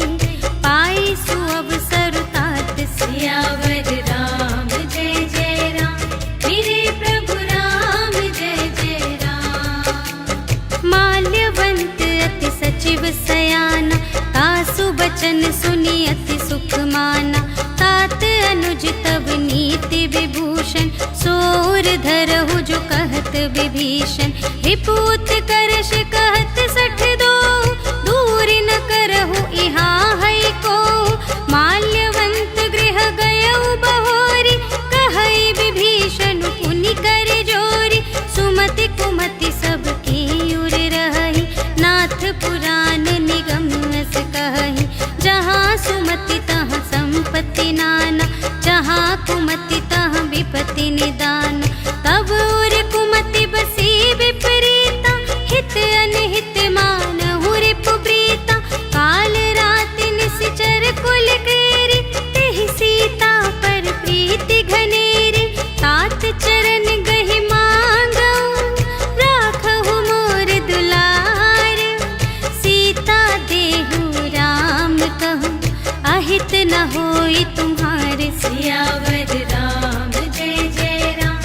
पाई सुअवसर तात। सियावर राम जय जय राम, मेरे प्रभु राम जय जय राम। माल्यवंत अति सचिव सयाना, तासु बचन सुनि अति सुख माना। तात अनुज तब नीति विभूषण, सोर धरहु जो कहत विभीषण। रिपुत करश कहत सठ दो, दूर न करहु इहाँ है को। माल्यवंत गृह गयउ बहोरी, कहई विभीषण पुनि कर जोरी। सुमति कुमति सब की उर रही, नाथ पुराण निगम अस कहही। जहाँ सुमति तहाँ संपत्ति नाना, जहाँ कुमति तहाँ विपत्ति निदान। तब उर कुमति बसी विपरीता, हित अनहित मानहु रिपु प्रीता। काल राति निश्चर कुल केरी, तेहि सीता पर प्रीति घनेरी। तात चरण गहि मांगऊ, राखहु मोर दुलार। सीता देहु राम कहूँ, अहित न होई तुम्हारे। सियावर राम जय जय राम,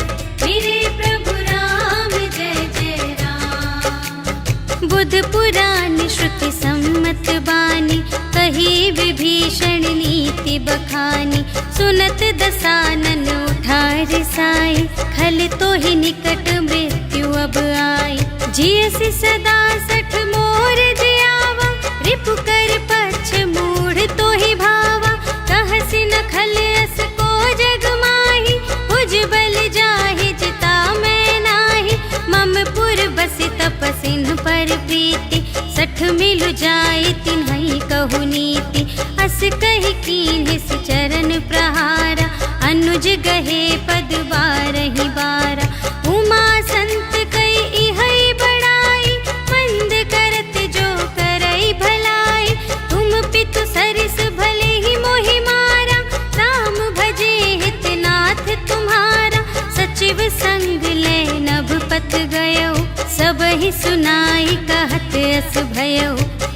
मेरे प्रभु राम जय जय राम। बुध पुराण श्रुति सम्मत बानी, कही विभीषण नीति बखानी। सुनत दसानन उठा रिसाई, खल तो ही निकट मृत्यु अब आई। जियसि सदा सठ मोर जियावा, रिपु कर पक्ष मूढ़ तो ही भावा। कहसि न खल अस को जग माही, भुज बल जाहि जिता मैं नाही। मम पुर बसि तपसिन पर प्रीति, सठ मिलु जाय तिन्हई कहु नीति। अस कहि कीन्हिस चरण प्रहारा, अनुज गहे पद बारहि बारा। उमा संत कई इहै बड़ाई, मंद करत जो करई भलाई। तुम पितु सरिस भले ही मोहि मारा, राम भजे हितनाथ तुम्हारा। सचिव संग ले नभ पथ गयो, सबहि सुनाई कहत अस भयो।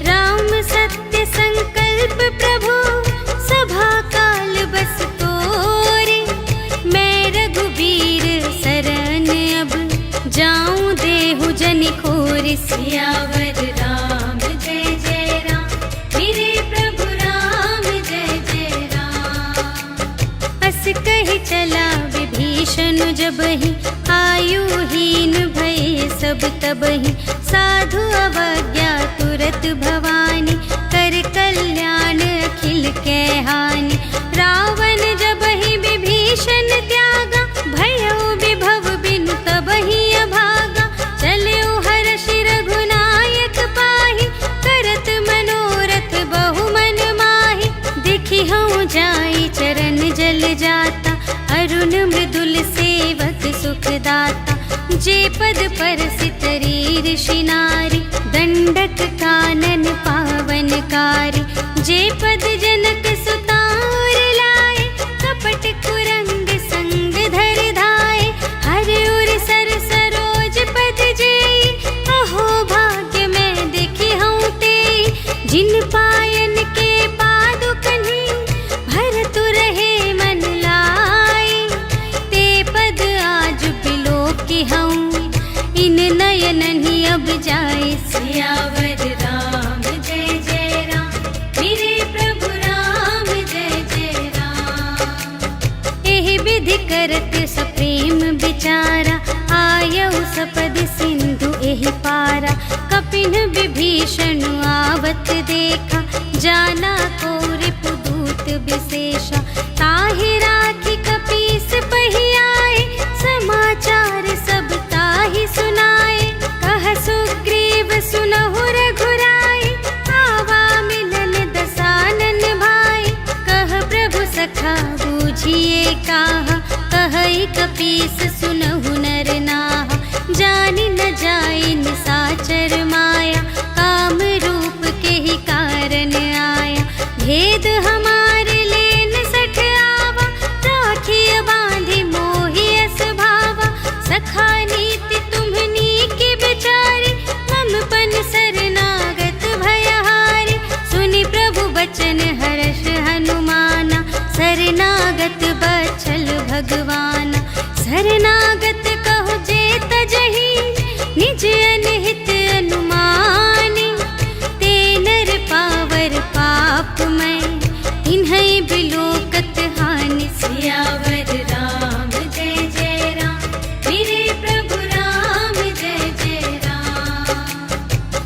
राम सत्य संकल्प प्रभु, सभा काल बस तोरे। मैं रघुबीर शरण अब, जाऊं देहु जनि खोरि। सियावर राम जय जय राम, मेरे प्रभु राम जय जय राम। अस कहि चला विभीषण जबहि, आयुहीन भये सब तबहि। साधु अवज्ञा तुरत भवानी, कर कल्याण अखिल के हानि। रावण जबहि विभीषण त्यागा, भयो विभव बिनु तबहि अभागा। चलऊ हर्षि रघुनायक पाहि, करत मनोरथ बहु मन माहि। देखि हऊँ जाई चरण जल जाता, अरुण मृदुल सेवक सुखदाता। जे पद परसित ऋषि नारी, दंडक कानन पावनकारी। जे पद जनक सुतार लाए, कपट कुरंग संग धर धाए। हर उर सर सरोज पद जेई, अहो भाग्य मैं देखी हूँ तेई। जिन पायन के पादुकन्हि, भरतु रहे मन लाई। ते पद आज बिलोकी हूँ, इन नयनहि अब विभीषण आवत देखा, जाना को रिपुदूत विशेषा। ताहि राखी कपीस पही आए, समाचार सब ताहि सुनाए। कह सुग्रीव सुनहु रघुराई, आवा मिलन दसानन भाई। कह प्रभु सखा बूझिए काहा, कहई कपीस सुनहु नर नाहा। जानि न जाय निसाचर माया, काम रूप के ही कारण आया। भेद हमारे लेन सठ आवा, राखिय बांधि मोहि अस भावा। सखा नीति तुम्हनी की बिचारी, मम पन शरणागत भयहारी। सुनि प्रभु बचन हर्ष हनुमाना, शरणागत बचल भगवाना। शरणागत कहो जे तजहि, निज अनहित अनुमानी। ते नर पावर पाप मैं, तिन्है बिलोकत हानि। सियावर राम जय जय राम, मेरे प्रभु राम जय जय राम।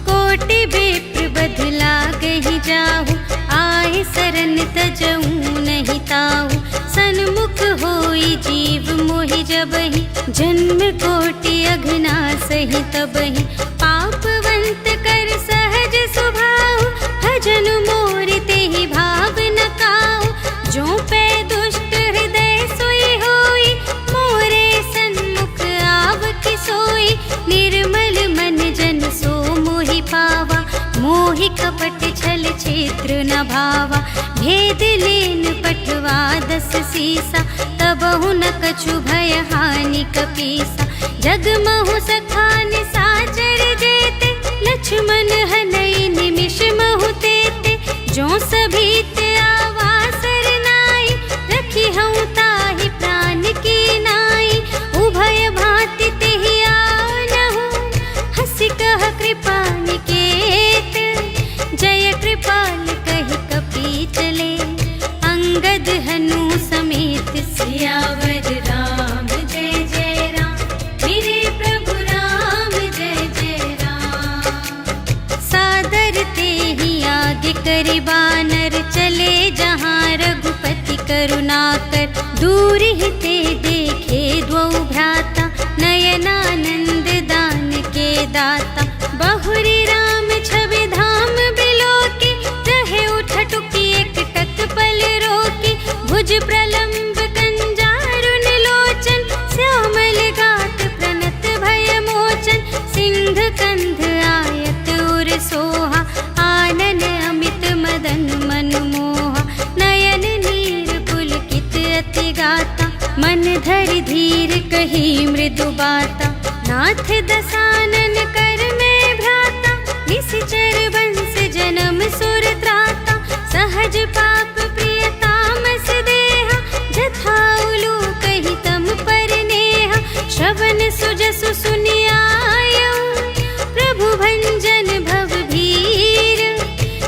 कोटि विप्र बदला गहि जाहु, आए शरण तजऊ नहीं ताहु। सन्मुख होई जीव मोहि जबहि, जन्म कोटि अघना सही तबहि। पापवंत कर सहज स्वभाव, भजन मोर तेहि भाव न काहु। जो पै दुष्ट हृदय सोई होई, मोरे सन्मुख आव कि सोई। निर्मल मन जन सो मोहि पावा, मोहि कपट छल क्षेत्र न भावा। भेद लेन पठवा दस सीसा, तबहु न कछु भय हानि कपीसा। जगमहु सखा निसाचर जेते, लक्ष्मण हनई निमिष महु तेते। जो सभीत आवा सरनाई, रखी हूँ ताहि प्राण की नाई। उभय भांति तेहि आनहु, हंसि कह कृपा निकेत। जय कृपाल कहि कपी चले, अंगद हनु समेत। सियावर राम जय जय राम, मेरे प्रभु राम जय जय राम। सादर तेहि आगे करि बानर, चले जहाँ रघुपति करुणाकर। दूर ही ते देखे द्वौ भ्राता, नयनानंद दान के दाता। बहुरी राम छवि धाम बिलोकी, रहे उठटुकी एक टक पल रोकी। भुज प्रलंब कंजारुन लोचन, श्यामल गात प्रणत भय मोचन। सिंह कंध आयत उर सोहा, आनन अमित मदन मन मोहा। नयन नीर पुलकित अति गाता, मन धरि धीर कही मृदु बाता। नाथ दसानन कर में भ्राता, निश्चर बंस जन्म सुर त्राता। सहज पाप प्रिय तामस देहा, जथा उलूक ही तम पर नेहा। श्रवण सुजसु सुनियायऊ, प्रभु भंजन भव भीर।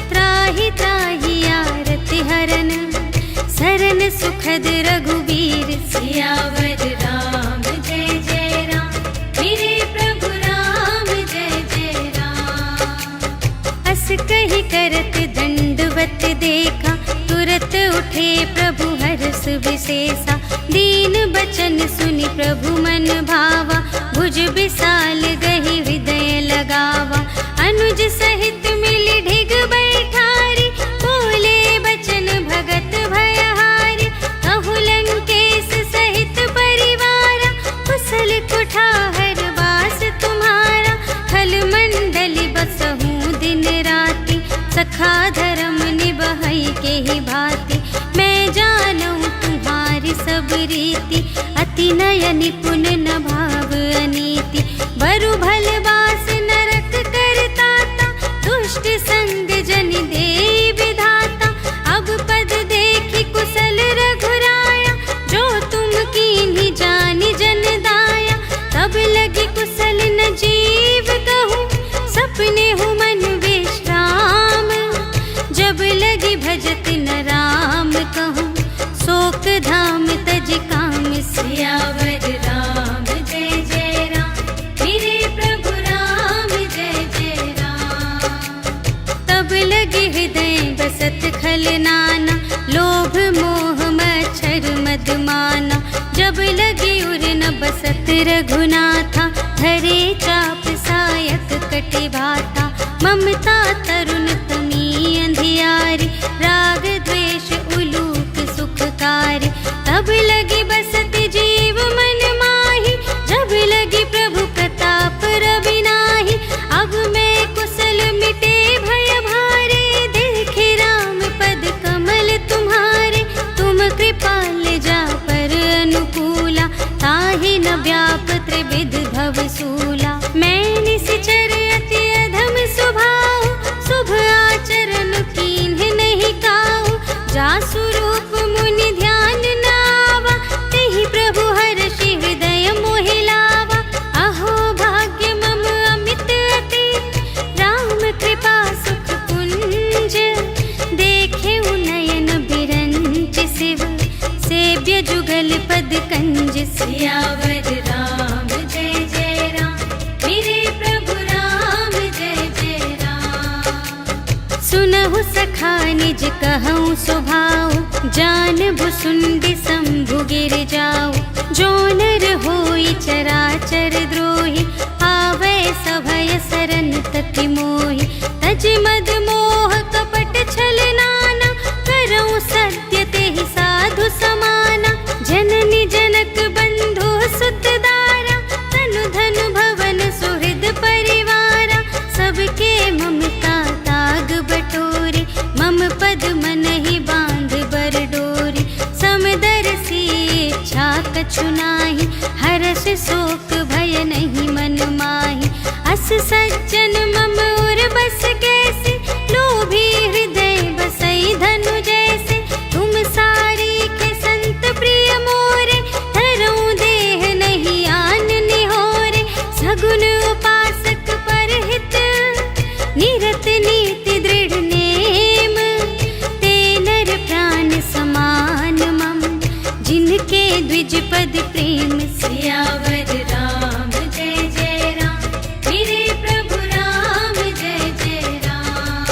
त्राहि त्राहि आरति हरन, सरन सुखद रघुबीर। सियावर राम जय जय राम, मेरे प्रभु राम जय जय राम। अस कहि करत दंडवत देखा, तुरत उठे प्रभु हर्ष विशेषा। दीन बचन सुनि प्रभु मन भावा, भुज विशाल गहि हृदय लगावा। अनुज सहित मिलि ढिग बैठारी, बोले बचन भगत भयहारी। कहु लंकेश सहित परिवारा, कुशल कुठार वास तुम्हारा। खल मंडली बसहूँ दिन राति, सखा धर्म निबहई के ही भांति। मैं जानूं तुम्हारी सब रीति, अति नय निपुण न भाव अनीति। बरु भल बास नरक करताता, दुष्ट संग जन देई विधाता। अब पद देखी कुशल रघुराया, जो तुम कीन्ही जानि जन दाया। तब लगी कुशल न जीव कहूँ, सपने हूँ मन विश्राम। जब लगी भजत न राम कहूँ, शोक धाम तज काम। सियावर राम जय जय राम, मेरे प्रभु राम जय जय राम। खल नाना, लोभ मोह मच्छर मदमाना। जब लगे उर न बसत रघुनाथा, धरे चाप सायक कटे भाता। ममता तरुण तमी अंधियारी, राग द्वेष उलूक सुखकारी। तब लगी बसत जीव मन माही, जब लगी प्रभु प्रताप रवि नाही। अब मैं कुशल मिटे भय भारे, देखे राम पद कमल तुम्हारे। तुम कृपाल जा पर अनुकूला, ताहि न व्याप त्रिविध भव सूला। मैं निश्चर अति अधम स्वभाव, शुभ आचरण कीन्ह नहीं काऊ। जासु रूप मुनि ध्यान न आवा, तेहि प्रभु हर्षि हृदय मोहि लावा। अहो भाग्य मम अमित अति, राम कृपा सुख पुंज। देखे नयन बिरंच शिव, सेव्य जुगल पद कंज। सियावर राम जय जय राम, मेरे प्रभु राम जय जय राम। सुनहु सखा निज कहूँ स्वभाव, जान भुसुंडी शंभु गिर जाऊ। जो नर होई चराचर द्रोही, आवे सभय सरन तति मोहि। तज मद मोह कपट छल नाना, करऊँ सत्य तेहि साधु समाना। जननी जनक बंधु सुत दारा, तनु धनु भवन सुहृद परिवारा। सबके ममता ताग बटोरे, मम पद मन ही बांध बर डोरी। समदर्शी इच्छा कछु नाही, हर्ष शोक भय नहीं मन माही। अस सज्जन मम उर बस कैसे, लोभी हृदय बसई धनु जैसे। तुम सारी के संत प्रिय मोरे, धरऊँ देह नहीं आन निहोरे। सगुन उपासक परहित, निरत नीति दृढ़ नेम। ते नर प्राण समान मम, जिनके द्विज पद प्रेम। सियावर राम जय जय राम, मेरे प्रभु राम जय जय राम।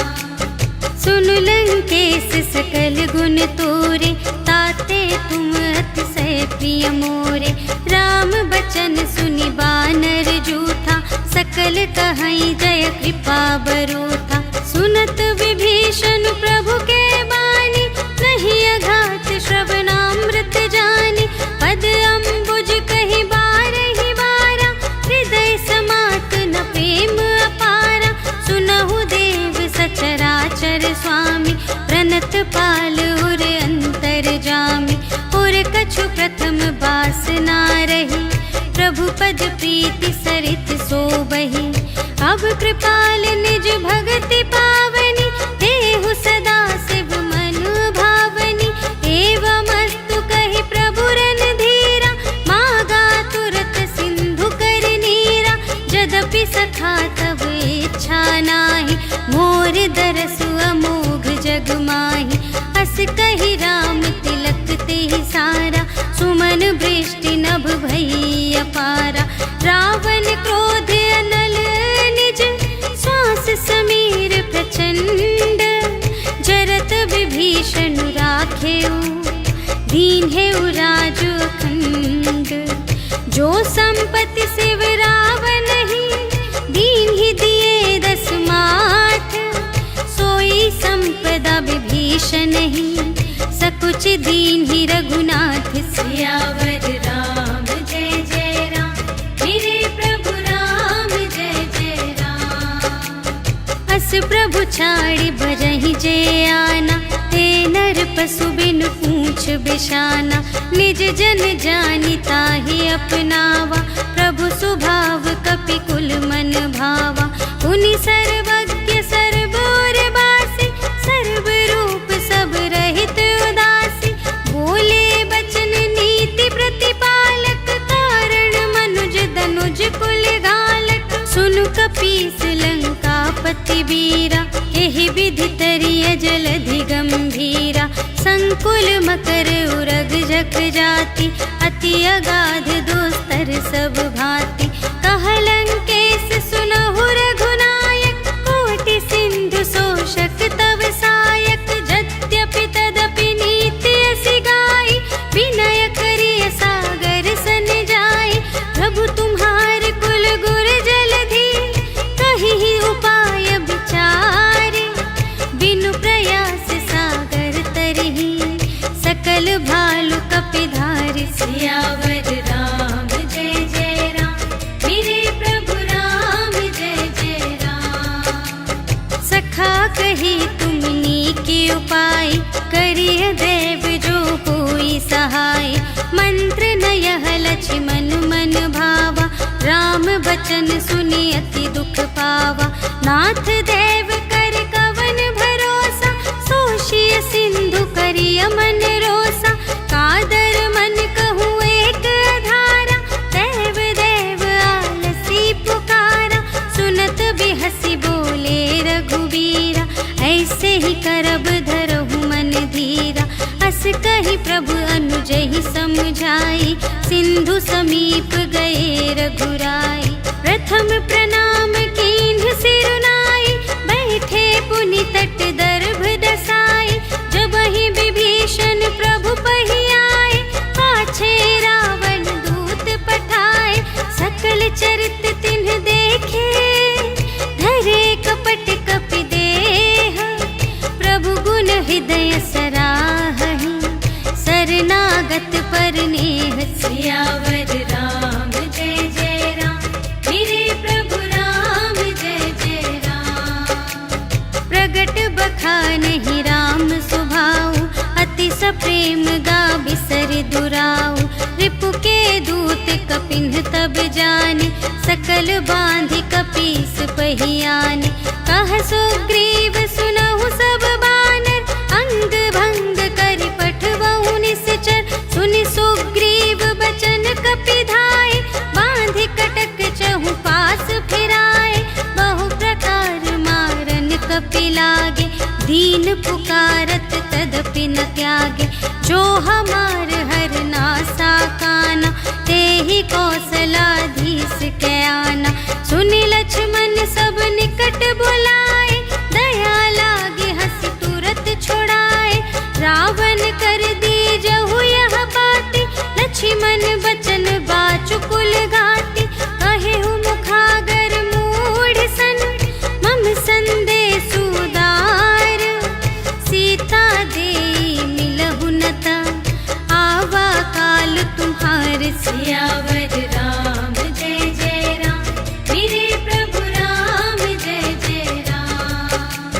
सुन लंकेश सकल गुण तोरे, ताते तुम अतिशय प्रिय मोरे। राम बचन सुनि बानर जूथा, सकल कहई जय कृपा बरूथा। सुनत विभीषण प्रभु के बानी, नहीं अघात श्रवणामृत जानी। पद अम्बुज कहि बारहि बारा, हृदय समात न प्रेम अपारा। सुनहु देव सचराचर स्वामी, प्रणत पाल उर अंतर जामी। उर कछु प्रथम बासना रही, प्रभु पद प्रीति सरित सोबहि। अब कृपाल निज भगति पावनी, देहु सदा शिव मन भावनी। एवं अस्तु कहि प्रभु रणधीरा, मागा तुरत सिंधु कर नीरा। यद्यपि सखा तब इच्छा नाही, मोर दरसु अमोघ जग माही। अस कहि राम तिलक तेहि सारा, सुमन वृष्टि नभ भई अपारा। रावण क्रोध अनल निज, श्वास समीर प्रचंड। जरत विभीषण राखेउ, दीन्हेउ राजु अखंड। जो संपत्ति शिव रावण ही, दीन्हि दिए 10 माठ। सोई संपदा विभीषण ही, सकुच दीन्हि रघुनाथ। सियावर राम जय जय राम, मेरे प्रभु राम जय जय राम। अस प्रभु छाड़ि भजहि जे आना, ते नर पशु बिनु पूछ बिशाना। निज जन जानि ताहि अपनावा, प्रभु सुभाव कपि कुल मन भावा। उनि सर्वज्ञ सर्वोर बासी, सर्व रूप सब रहित उदासी। बोले बचन नीति प्रतिपालक, कारण मनुज धनुज कुल घालक। सुनु कपीस लंकापति वीरा, एहि विधि तरिय जलधि गंभीरा। संकुल मकर उरग जख जाति, अति अगाध दुस्तर सब भांति। कह लंकेश सुनहु रघुनायक, कोटि सिंधु शोषक तव सायक। जत भालु कपिधारि सियावर राम जय जय राम, मेरे प्रभु राम जय जय राम। सखा कही तुमनी के उपाय, करिय देव जो होई सहाय। मंत्र न यह लक्ष्मण मन भावा, राम बचन सुनि अति दुख पावा। नाथ देव कर कवन भरोसा, सोषिय सिंधु करिय मन रोसा। कादर मन कहूँ एक अधारा, देव देव आलसी पुकारा। सुनत बिहसी बोले रघुबीरा, ऐसे ही करब धरहु मन धीरा। अस कही प्रभु अनुजहि समझाई, सिंधु समीप गए रघुराई। प्रथम प्रणाम कीन्ह सिरुनाई, बैठे पुनि तट दर्भ दसाई। जबहि विभीषण प्रभु पहि आए, पाछे रावण दूत पठाए। सकल चरित तिन्ह देखे, धरे कपट कपि देह। प्रभु गुण हृदय सराहहि, शरणागत पर नेह। सियावर राम जय जय राम, मेरे प्रभु राम जय जय राम। प्रगट बखानहि राम सुभाऊ, अति सप्रेम गा बिसर दुराऊ। रिपु के दूत कपिन्ह तब जाने, सकल बांधि कपीस पहियाने। कह सुग्रीव सुनहु सब बानर, अंग भंग करि पठबहु निश्चर। सुनि सुग्रीव बचन कपिधाय, बांधि कटक चहु पास फिराए। बहु प्रकार मारन कपि लागे, दीन पुकारत तदपि न त्यागे। जो हमार हर नासा काना, तेहि कौशलाधीश के आना। सुनि लक्ष्मण सब निकट बुलाए, दया लागे हंसी तुरत छुड़ाए। रावण कर दीजहु यह बाती, लक्ष्मण बचन बाचुकुल घाटी। कहेहु मुखागर मूढ़ सन, मम संदेश उदार। सीता देई मिलहु न ता, आवा काल तुम्हार। सियावर राम जय जय राम, मेरे प्रभु राम जय जय राम।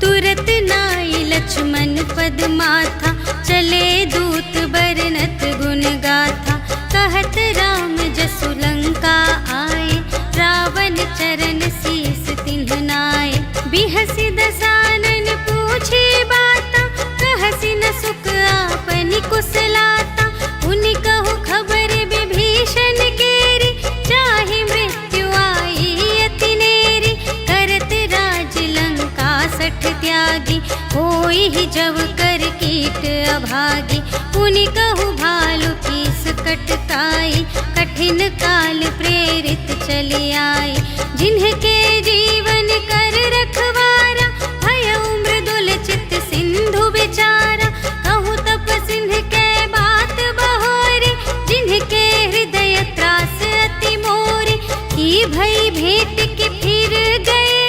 तुरत नाई लक्ष्मण पद माथा, चले दूत बरनत गुण गाथा। कहत राम जसु लंका आए, रावण चरण शीस तिन्ह नाए। बिहसि दसानन पूछे बाता, कहसि न सुख आपनि कुशलाता। उनि कहु खबर विभीषण केरी, चाहे मृत्यु आई अति नेरी। करत राज लंका सठ त्यागी, होई ही जब कर कीट अभागी। पुनि कहु भालु कीस कटकाई, कठिन काल प्रेरित चली आई। जिन्हके जीवन कर रखवारा, भयउ मृदुल चित्त सिंधु विचारा। कहु तप सिंह के बात बहोरी, जिन्हके हृदय त्रास अति मोरी। की भई भेंट के फिर गए,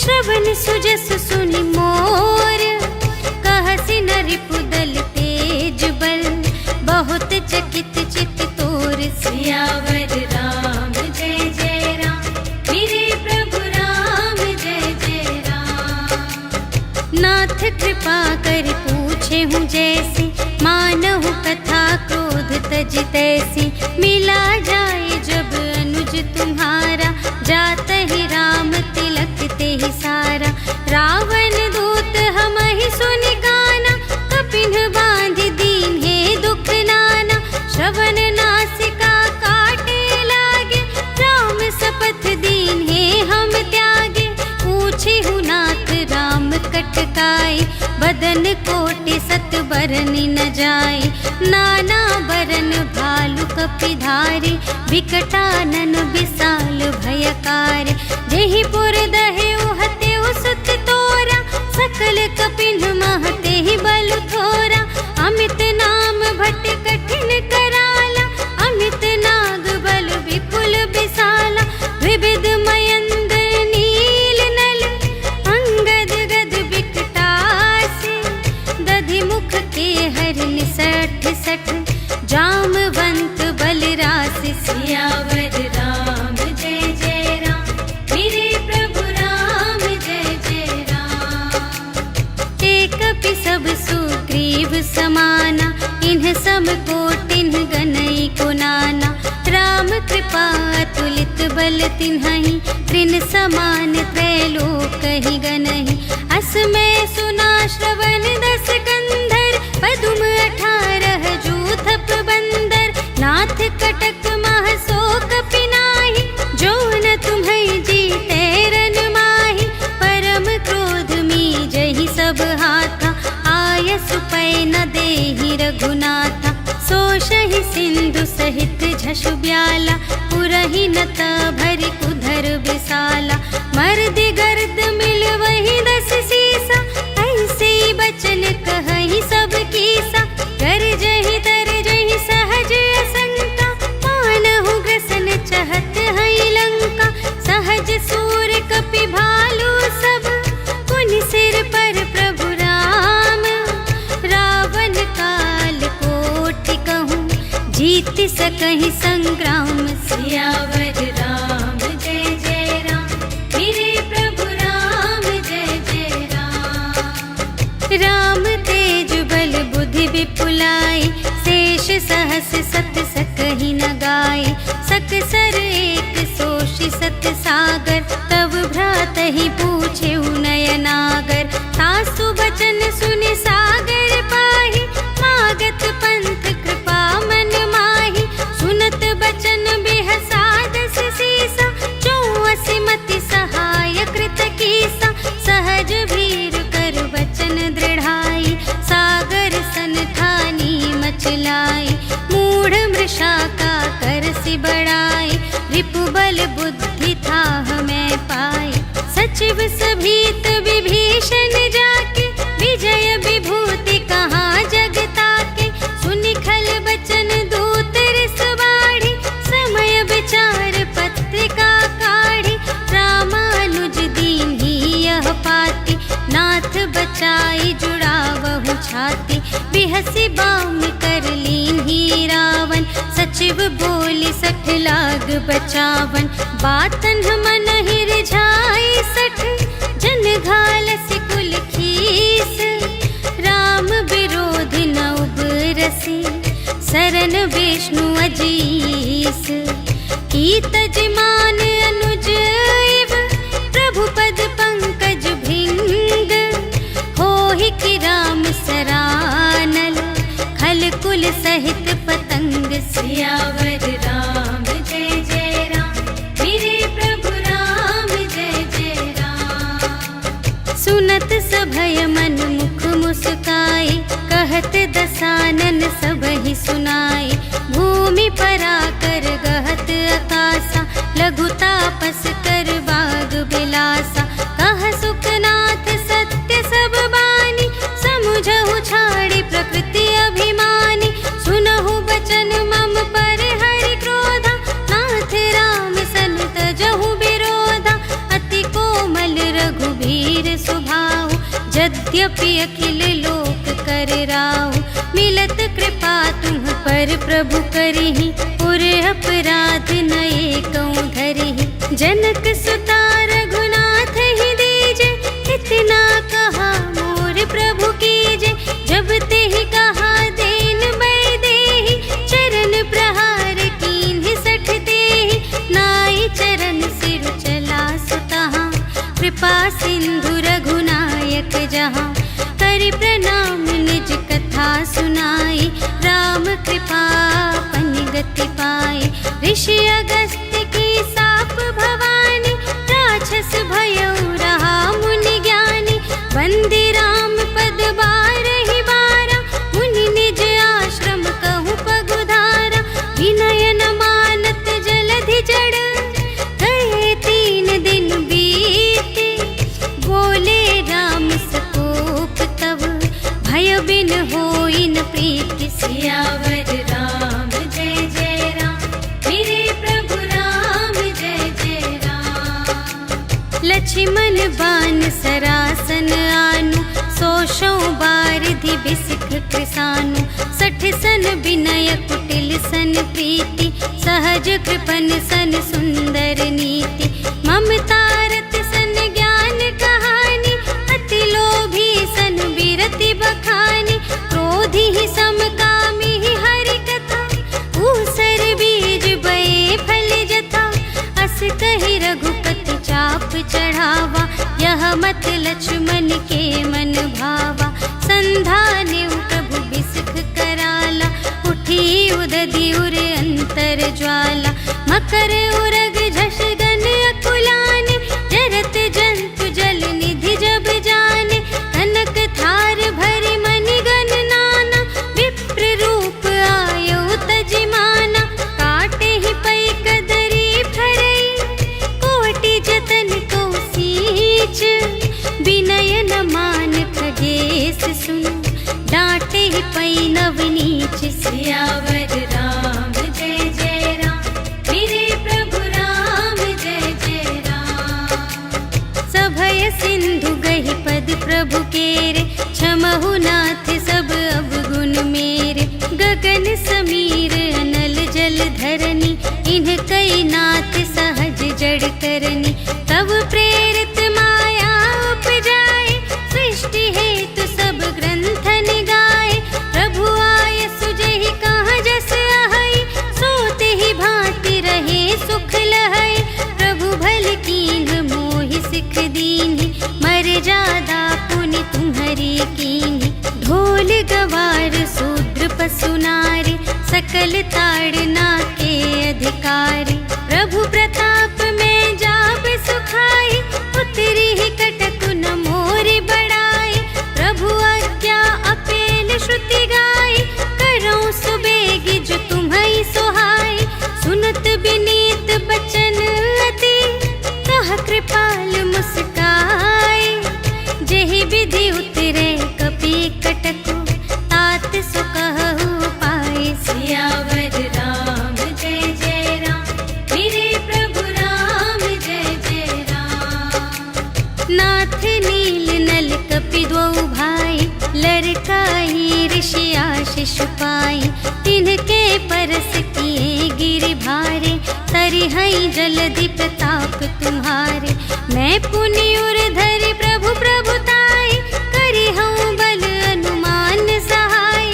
श्रवण सुजस सुनि मोर। कहसि न रिपुदल तेज बल, बहुत चकित चित तोर। सियावर राम जय जय राम, मेरे प्रभु राम जय जय राम। नाथ कृपा कर पूछे हूँ जैसी, मानहु कथा क्रोध तज तैसी। मिला जाए जब अनुज तुम्हारा, जात ही राम तिलक ते ही सारा। रावण दूत हमहि सुनि काना, कपिन्ह बांधि दीन्हे दुख नाना। श्रवण नासिका काटे लागे, राम शपथ दीन्हे हम त्यागे। पूछे हूँ नाथ राम कटकाई, बदन कोटि सत बरनि न जाई। नाना बरन भालु कपिधारी, विकटानन विशाल भयकारी। जेहि पुर दहेउ हतेउ सुत तोरा, सकल कपिन्ह महते ही बल थोरा। अमित नाम भट कठिन कराला, अमित नाग बल विपुल विशाला। विविध मयंद नील नल, अंगद गद विकटासी। दधि मुख के हरन 60 जामवंत बलरास सियावर राम जय जय राम, मेरे प्रभु राम जय जय राम। एकपि सब सुग्रीव समाना, इन्ह सम कोटिन्ह गनई को नाना। राम कृपा अतुलित बल तिन्हहि, त्रिन समान त्रैलोकहि गनहि। असमय सुना श्रवण 10 कंधर, पदुम 18 जूथप बंदर। नाथ कटक मह शोक पिनाहि, जो न तुम्हें जीते रन माहि। परम क्रोध मी जहि सब हाथा, आयसु पै न देहि रघुनाथा। सोषहि सिंधु सहित झषु ब्याला, पुरहि नत भरि कुधर विसाला। मर्दि गर्द मिल वही 10 सीसा, ऐसे बचन कहहि सब कीसा। गरजहि तरजहि सहज असंका, मानहु ग्रसन चहत हई लंका। सहज सूर कपि भालू सब, पुनि सिर पर प्रभु राम। रावण काल कोटि कहूँ, जीत सकहि संग्राम। सियावर राम जय जय राम, मेरे प्रभु राम जय जय राम। राम तेज बल बुद्धि विपुलाई, शेष सहस सत सकहि न गाय। सकसर एक सोषि सत सागर, तब भ्रातहि पूछे नयनागर। तासु बचन सुनि सागर पाहि, मागत पंथ कृपा मन माहि। सुनत बचन बिहसा 10 सीसा, 84 मति सहाय कृत कीसा। सहज भीर कर बचन दृढ़ाई, सागर सन ठानी मचलाई। मूढ़ मृषा का करसि बढ़ाई, रिपु बल बुद्धि थाह मैं पाई। सचिव सभीत विभीषण जाके, विजय विभूति कहाँ जग ताके। सुनि खल बचन दूत रिस बाढ़ी, समय विचार पत्रिका काढ़ी। रामानुज दीन्ही यह पाती, नाथ बचाई जुड़ावहु छाती। बिहसि बाम कर लीन्ही रावण, सचिव बोली 60 लाग बचावन। बातन मन ही रिझाई 60, जन घालसि कुल खीस। राम विरोधी न उबरसि, शरण विष्णु अजीस। कीत जिमान अनुज इव, प्रभु पद पंकज भृंग। होहि कि राम सरानल, खल कुल सहित पतंग। सियावर राम जय जय राम, मेरे प्रभु राम जय जय राम। सुनत सभय मन मुख मुस्काई, कहत दसानन सबहि सुनाई। भूमि पराकर गहत आकासा, लघु तापस कर बाग बिलासा। कह सुखनाथ सत्य सब बानी, समुझहु छाड़ी प्रकृति अभिमानी। सुनहु बचन मम पर हरि क्रोधा, नाथ राम सन तजहु विरोधा। अति कोमल रघुबीर सुभाऊ, यद्यपि अखिल लोक कर राऊ। मिलत कृपा तुम पर प्रभु करिहि, पुर अपराध न एकौ धरिहि। जनक सुता रघुनाथ ही दीजे, इतना कहा मोर प्रभु कीजे। जब तेहि कहा देन बै देहि, चरण प्रहार कीन्हि 60 देहि। नाई चरण सिर चला सुतहाँ, कृपा सिंधु रघुनायक जहाँ। करि प्रणाम निज कथा सुनाई, राम कृपा पनि गति पाई। ऋषि अगस्त्य की साप भवानी, राक्षस भयउ रहा मुनि ज्ञानी। वंदे राम पद बारहि बारा, मुनि निज आश्रम कहु पगुधारा। विनय न मानत जलधि जड़, गए 3 दिन बीते। बोले राम सकोप तब, भय बिन होई न प्रीति। सियावर राम जय जय राम, मेरे प्रभु राम जय जय राम। लक्ष्मण बान सरासन आनु, सोशौ बारिधि बिसिख कृसानु 60 सन विनय कुटिल सन प्रीति सहज कृपन सन सुंदर नीति ममता रत सन ज्ञान कहानी अति लोभी सन विरति बखानी क्रोधी ही समकामी ही हरि कथा ऊसर बीज बये फल जथा अस कहि रघुपति चाप चढ़ावा यह मत लक्ष्मण के मन भावा संधाने प्रभु बिसख कराला उठी उदधि उर अंतर ज्वाला मकर उरग झष गन अकुलाने जरत जंतु जल निधि जब जाने कनक थार भरि मनि गण नाना विप्र रूप आयो तजिमाना काटे ही पै कदरी फरई कोटि जतन को सींच विनय न मान खगेश सुन डांटे ही पै नवनीच सियावर राम जय जय राम मेरे प्रभु राम जय जय राम। सभय सिंधु गहि पद प्रभु केरे क्षमहु नाथ सब अवगुण मेरे गगन समीर अनल जल धरनी इन्ह कई नाथ सहज जड़ करनी तब प्रेरित माया उपजाए सृष्टि हेतु सब ग्रंथन गाए प्रभु आय सुजहि कहाँ जस आहई सोते ही भांति रहे सुख लहई प्रभु भल कीन्ह मोहि सिख दीन्हि मर जादा पुनि तुम्हरी कीन्हि ढोल गवार शूद्र पशु नारी सकल ताड़ना के अधिकारी प्रभु प्रताप में जाब सुखाई उतरी ही कटकु न मोरि बड़ाई प्रभु आज्ञा अपेल श्रुति गाई करऊं सुबेगी जो तुम्हई सोहाई सुनत बिनीत बचन अति कह कृपाल मुस्काई जेहि विधि उतरे कपि कटकु तात सो कहु पाई सियावर राम जय जय राम मेरे प्रभु राम जय जय राम। नाथ नील नल कपि द्वौ भाई लरकाई ऋषि आशीष पाई तिनके परस किए गिरि भारे तरिहई जलधि प्रताप तुम्हारे मैं पुनि उर धरि प्रभु प्रभुताई करिहऊँ बल अनुमान सहाय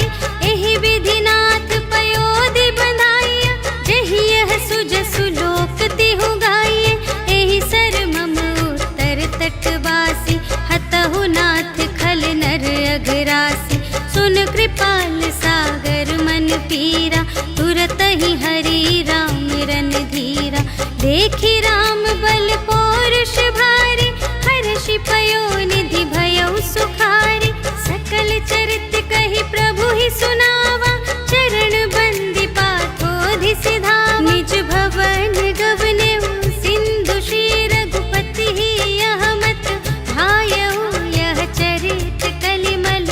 एहि विधि नाथ पयोधि बंधाइया जहि यह सुजसु लोक तिहु गाइए एहि सर मम उत्तर तटवासी हतहु नाथ खल नर अघरासी सुन कृपाल सागर मन पीरा तुरत ही हरि राम रन धीरा देखी राम बल पौरुष भारी हर्षि पयो निधि भयउ सुखारी सकल चरित कहि प्रभु ही सुनावा चरण बंदी पाथोधि सिधावा निज भवन गवनेउ सिंधु श्री रघुपति ही यह मत भायउ यह चरित कलिमल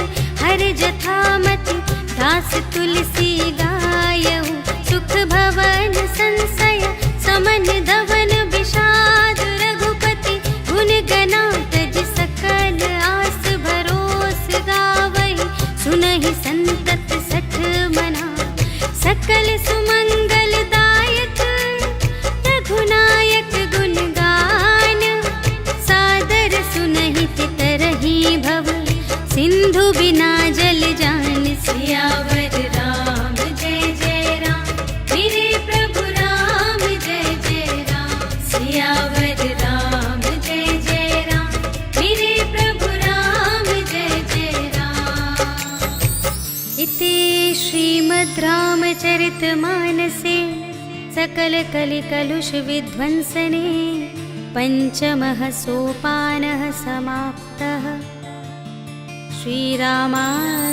हर जथामति दास तुलसी गायउ सुख भवन संशय समन धवन विषाद रघुपति गुण गना तज सकल आस भरोस गावहि सुनहि संतत सठ मना सकल सुमंगल दायक रघुनायक गुण गान सादर सुनहि तितरहि भव सिंधु बिना जल जान सियावर राम जय जय राम मेरे प्रभु राम जय जय राम। सियावर राम जय जय राम मेरे प्रभु राम जय जय राम। इति श्रीमद् रामचरितमानसे सकल कलि कलुष विध्वंसने पंचमः सोपानः समाप्तः। श्रीरामार्पणमस्तु।